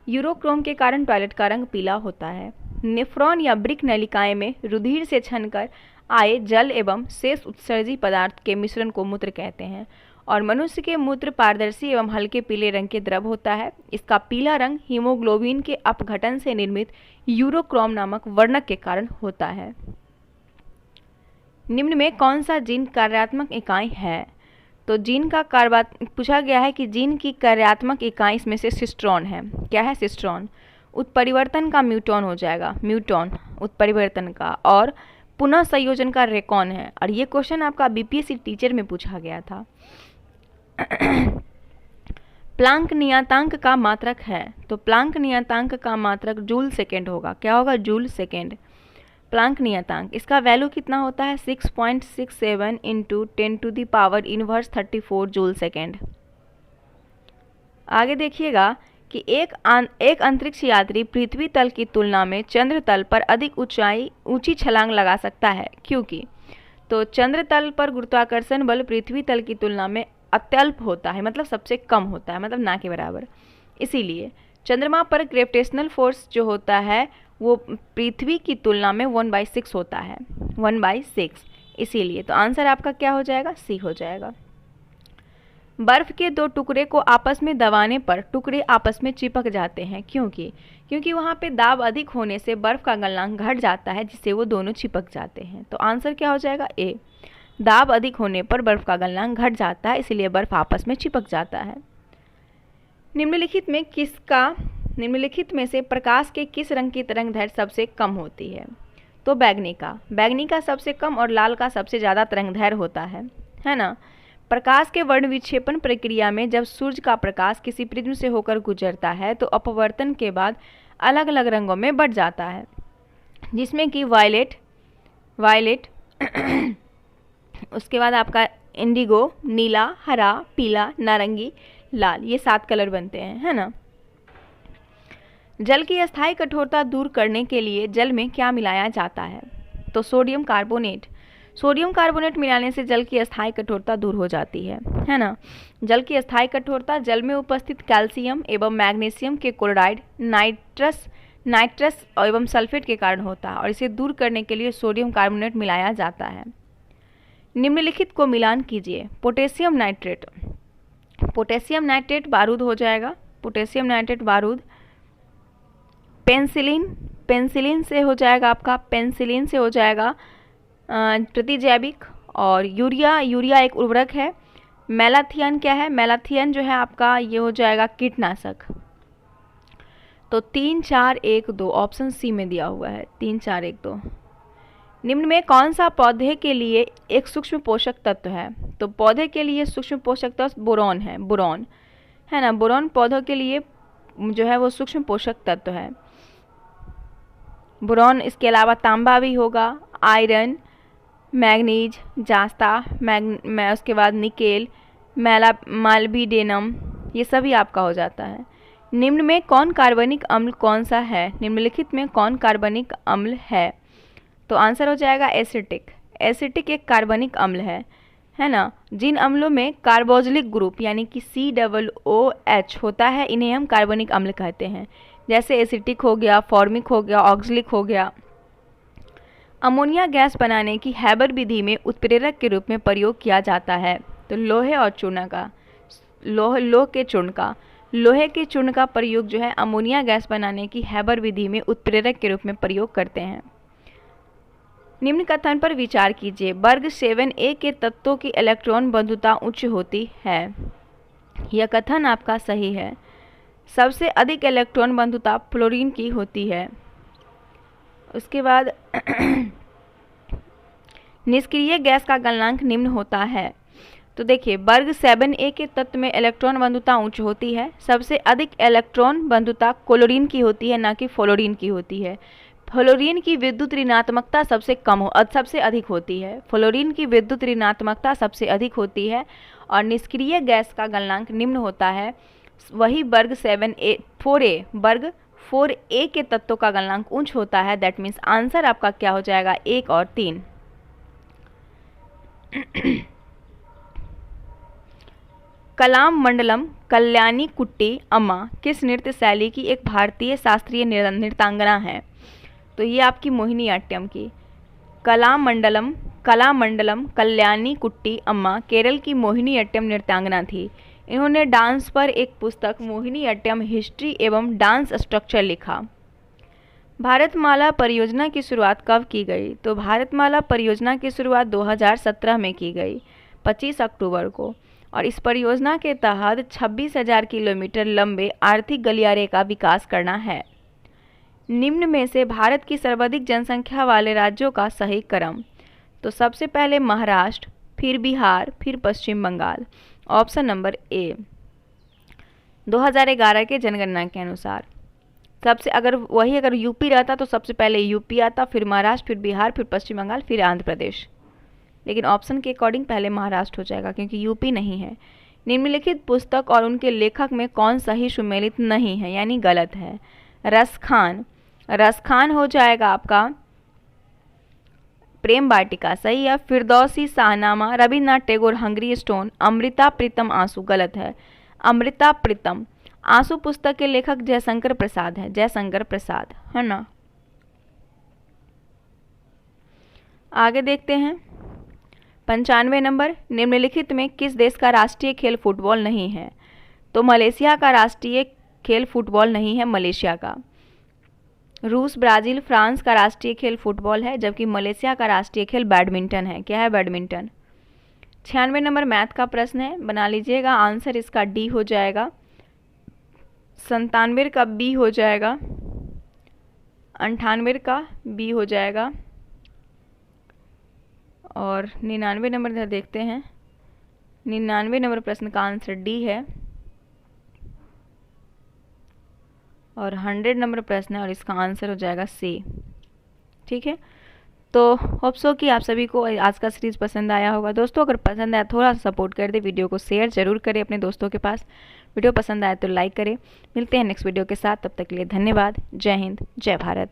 यूरोक्रोम के कारण टॉयलेट का रंग पीला होता है। नेफ्रॉन या वृक्क नलिकाएं में रुधिर से छनकर आए जल एवं शेष उत्सर्जी पदार्थ के मिश्रण को मूत्र कहते हैं। और मनुष्य के मूत्र पारदर्शी एवं हल्के पीले रंग के द्रव होता है। इसका पीला रंग हीमोग्लोबिन के अपघटन से निर्मित यूरोक्रोम नामक वर्णक के कारण होता है। निम्न में कौन सा जीन कार्यात्मक इकाई है? तो जीन का पूछा गया है कि जीन की कार्यात्मक इकाई इसमें से सिस्ट्रॉन है। क्या है? सिस्ट्रॉन। उत्परिवर्तन का म्यूटॉन हो जाएगा, म्यूटॉन उत्परिवर्तन का। और पुनः संयोजन का रेकॉन है। और ये क्वेश्चन आपका बीपीएससी टीचर में पूछा गया था। प्लांक नियतांक का मात्रक है। तो प्लांक नियतांक का मात्रक जूल सेकेंड होगा। क्या होगा? Joule second. प्लांक नियतांक, इसका वैल्यू कितना होता है? 6.67 इंटू 10⁻⁻⁴ 34 जूल सेकेंड। आगे देखिएगा कि एक अंतरिक्ष यात्री पृथ्वी तल की तुलना में चंद्र तल पर अधिक ऊंची छलांग लगा सकता है, क्योंकि? तो चंद्र तल पर गुरुत्वाकर्षण बल पृथ्वी तल की तुलना में अत्यल्प होता है, मतलब सबसे कम होता है, मतलब ना के बराबर। इसीलिए चंद्रमा पर ग्रेविटेशनल फोर्स जो होता है वो पृथ्वी की तुलना में 1/6 होता है, 1/6। इसीलिए तो आंसर आपका क्या हो जाएगा? सी हो जाएगा। बर्फ के 2 टुकड़े को आपस में दबाने पर टुकड़े आपस में चिपक जाते हैं, क्योंकि वहाँ पे दाब अधिक होने से बर्फ का गलनांक घट जाता है, जिससे वो दोनों चिपक जाते हैं। तो आंसर क्या हो जाएगा? ए। दाब अधिक होने पर बर्फ का गलनांक घट जाता है, इसलिए बर्फ आपस में चिपक जाता है। निम्नलिखित में से प्रकाश के किस रंग की तरंगदैर्घ्य सबसे कम होती है? तो बैगनी का सबसे कम और लाल का सबसे ज़्यादा तरंगदैर्घ्य होता है ना। प्रकाश के वर्ण विक्षेपण प्रक्रिया में जब सूर्य का प्रकाश किसी प्रिज्म से होकर गुजरता है तो अपवर्तन के बाद अलग अलग रंगों में बट जाता है, जिसमें कि वायलेट उसके बाद आपका इंडिगो, नीला, हरा, पीला, नारंगी, लाल, ये 7 कलर बनते हैं, है ना। जल की अस्थायी कठोरता दूर करने के लिए जल में क्या मिलाया जाता है? तो सोडियम कार्बोनेट मिलाने से जल की अस्थायी कठोरता दूर हो जाती है ना। जल की अस्थायी कठोरता जल में उपस्थित कैल्शियम एवं मैग्नीशियम के क्लोराइड, नाइट्रस एवं सल्फेट के कारण होता है और इसे दूर करने के लिए सोडियम कार्बोनेट मिलाया जाता है। निम्नलिखित को मिलान कीजिए। पोटेशियम नाइट्रेट बारूद हो जाएगा, पोटेशियम नाइट्रेट बारूद। पेंसिलिन से हो जाएगा प्रतिजैविक। और यूरिया एक उर्वरक है। मैलाथियन क्या है? मैलाथियन जो है आपका ये हो जाएगा कीटनाशक। तो 3, 4, 1, 2 ऑप्शन सी में दिया हुआ है 3, 4, 1, 2। निम्न में कौन सा पौधे के लिए एक सूक्ष्म पोषक तत्व है? तो पौधे के लिए सूक्ष्म पोषक तत्व बोरॉन है ना। बोरॉन पौधों के लिए जो है वो सूक्ष्म पोषक तत्व है। बोरॉन, इसके अलावा तांबा भी होगा, आयरन, मैग्नीज, जास्ता, उसके बाद निकेल, माल्बिडेनम, ये सभी आपका हो जाता है। निम्न में कौन कार्बनिक अम्ल कौन सा है? निम्नलिखित में कौन कार्बनिक अम्ल है? तो आंसर हो जाएगा एसिटिक एक कार्बनिक अम्ल है ना। जिन अम्लों में कार्बोक्सिलिक ग्रुप यानी कि COOH होता है इन्हें हम कार्बनिक अम्ल कहते हैं, जैसे एसिटिक हो गया, फॉर्मिक हो गया, ऑक्सिलिक हो गया। अमोनिया गैस बनाने की हैबर विधि में उत्प्रेरक के रूप में प्रयोग किया जाता है। तो लोहे के चूर्ण का प्रयोग जो है अमोनिया गैस बनाने की हैबर विधि में उत्प्रेरक के रूप में प्रयोग करते हैं। निम्न कथन पर विचार कीजिए। वर्ग 7a के तत्वों की इलेक्ट्रॉन बंधुता उच्च होती है। यह कथन आपका सही है। सबसे अधिक इलेक्ट्रॉन बंधुता फ्लोरीन की होती है। उसके बाद निष्क्रिय गैस का गलनांक निम्न होता है। तो देखिए वर्ग 7a के तत्व में इलेक्ट्रॉन बंधुता उच्च होती है। सबसे अधिक इलेक्ट्रॉन बंधुता क्लोरीन की होती है, ना कि फ्लोरीन की होती है। फ्लोरीन की विद्युत ऋणात्मकता सबसे अधिक होती है। फ्लोरीन की विद्युत ऋणात्मकता सबसे अधिक होती है और निष्क्रिय गैस का गलनांक निम्न होता है। वही वर्ग 4a के तत्वों का गलनांक उच्च होता है। दैट मीन्स आंसर आपका क्या हो जाएगा? 1 और 3। कलाम मंडलम कल्याणी कुट्टी अम्मा किस नृत्य शैली की एक भारतीय शास्त्रीय नृत्यांगना है? तो ये आपकी मोहिनी अट्टम की। कलामंडलम कल्याणी कुट्टी अम्मा केरल की मोहिनी अट्टम नृत्यांगना थी। इन्होंने डांस पर एक पुस्तक मोहिनी अट्टम हिस्ट्री एवं डांस स्ट्रक्चर लिखा। भारतमाला परियोजना की शुरुआत कब की गई? तो भारतमाला परियोजना की शुरुआत 2017 में की गई 25 अक्टूबर को और इस परियोजना के तहत 26,000 किलोमीटर लंबे आर्थिक गलियारे का विकास करना है। निम्न में से भारत की सर्वाधिक जनसंख्या वाले राज्यों का सही क्रम। तो सबसे पहले महाराष्ट्र, फिर बिहार, फिर Paschim Bengal. Option number A. 2011 के जनगणना के अनुसार अगर यूपी रहता तो सबसे पहले यूपी आता, फिर महाराष्ट्र, फिर बिहार, फिर पश्चिम बंगाल, फिर आंध्र प्रदेश। लेकिन ऑप्शन के अकॉर्डिंग पहले महाराष्ट्र हो जाएगा क्योंकि यूपी नहीं है। निम्नलिखित पुस्तक और उनके लेखक में कौन सही सुमेलित नहीं है यानी गलत है? रसखान हो जाएगा आपका प्रेम वाटिका, सही है। फिरदौसी शाहनामा, रविन्द्रनाथ टैगोर हंगरी स्टोन, अमृता प्रीतम आंसू, गलत है। अमृता प्रीतम आंसू पुस्तक के लेखक जयशंकर प्रसाद है ना। आगे देखते हैं 95 नंबर। निम्नलिखित में किस देश का राष्ट्रीय खेल फुटबॉल नहीं है? तो मलेशिया का राष्ट्रीय खेल फुटबॉल नहीं है, मलेशिया का। रूस, ब्राजील, फ्रांस का राष्ट्रीय खेल फुटबॉल है, जबकि मलेशिया का राष्ट्रीय खेल बैडमिंटन है। क्या है? बैडमिंटन। 96 नंबर मैथ का प्रश्न है, बना लीजिएगा। आंसर इसका डी हो जाएगा। 97 का बी हो जाएगा। 98 का बी हो जाएगा। और 99 नंबर इधर देखते हैं। 99 नंबर प्रश्न का आंसर डी है। और 100 नंबर प्रश्न है और इसका आंसर हो जाएगा सी। ठीक है, तो होप सो कि आप सभी को आज का सीरीज़ पसंद आया होगा। दोस्तों अगर पसंद आया थोड़ा सा सपोर्ट कर दे, वीडियो को शेयर जरूर करें अपने दोस्तों के पास। वीडियो पसंद आया तो लाइक करें। मिलते हैं नेक्स्ट वीडियो के साथ, तब तक के लिए धन्यवाद। जय हिंद, जय भारत।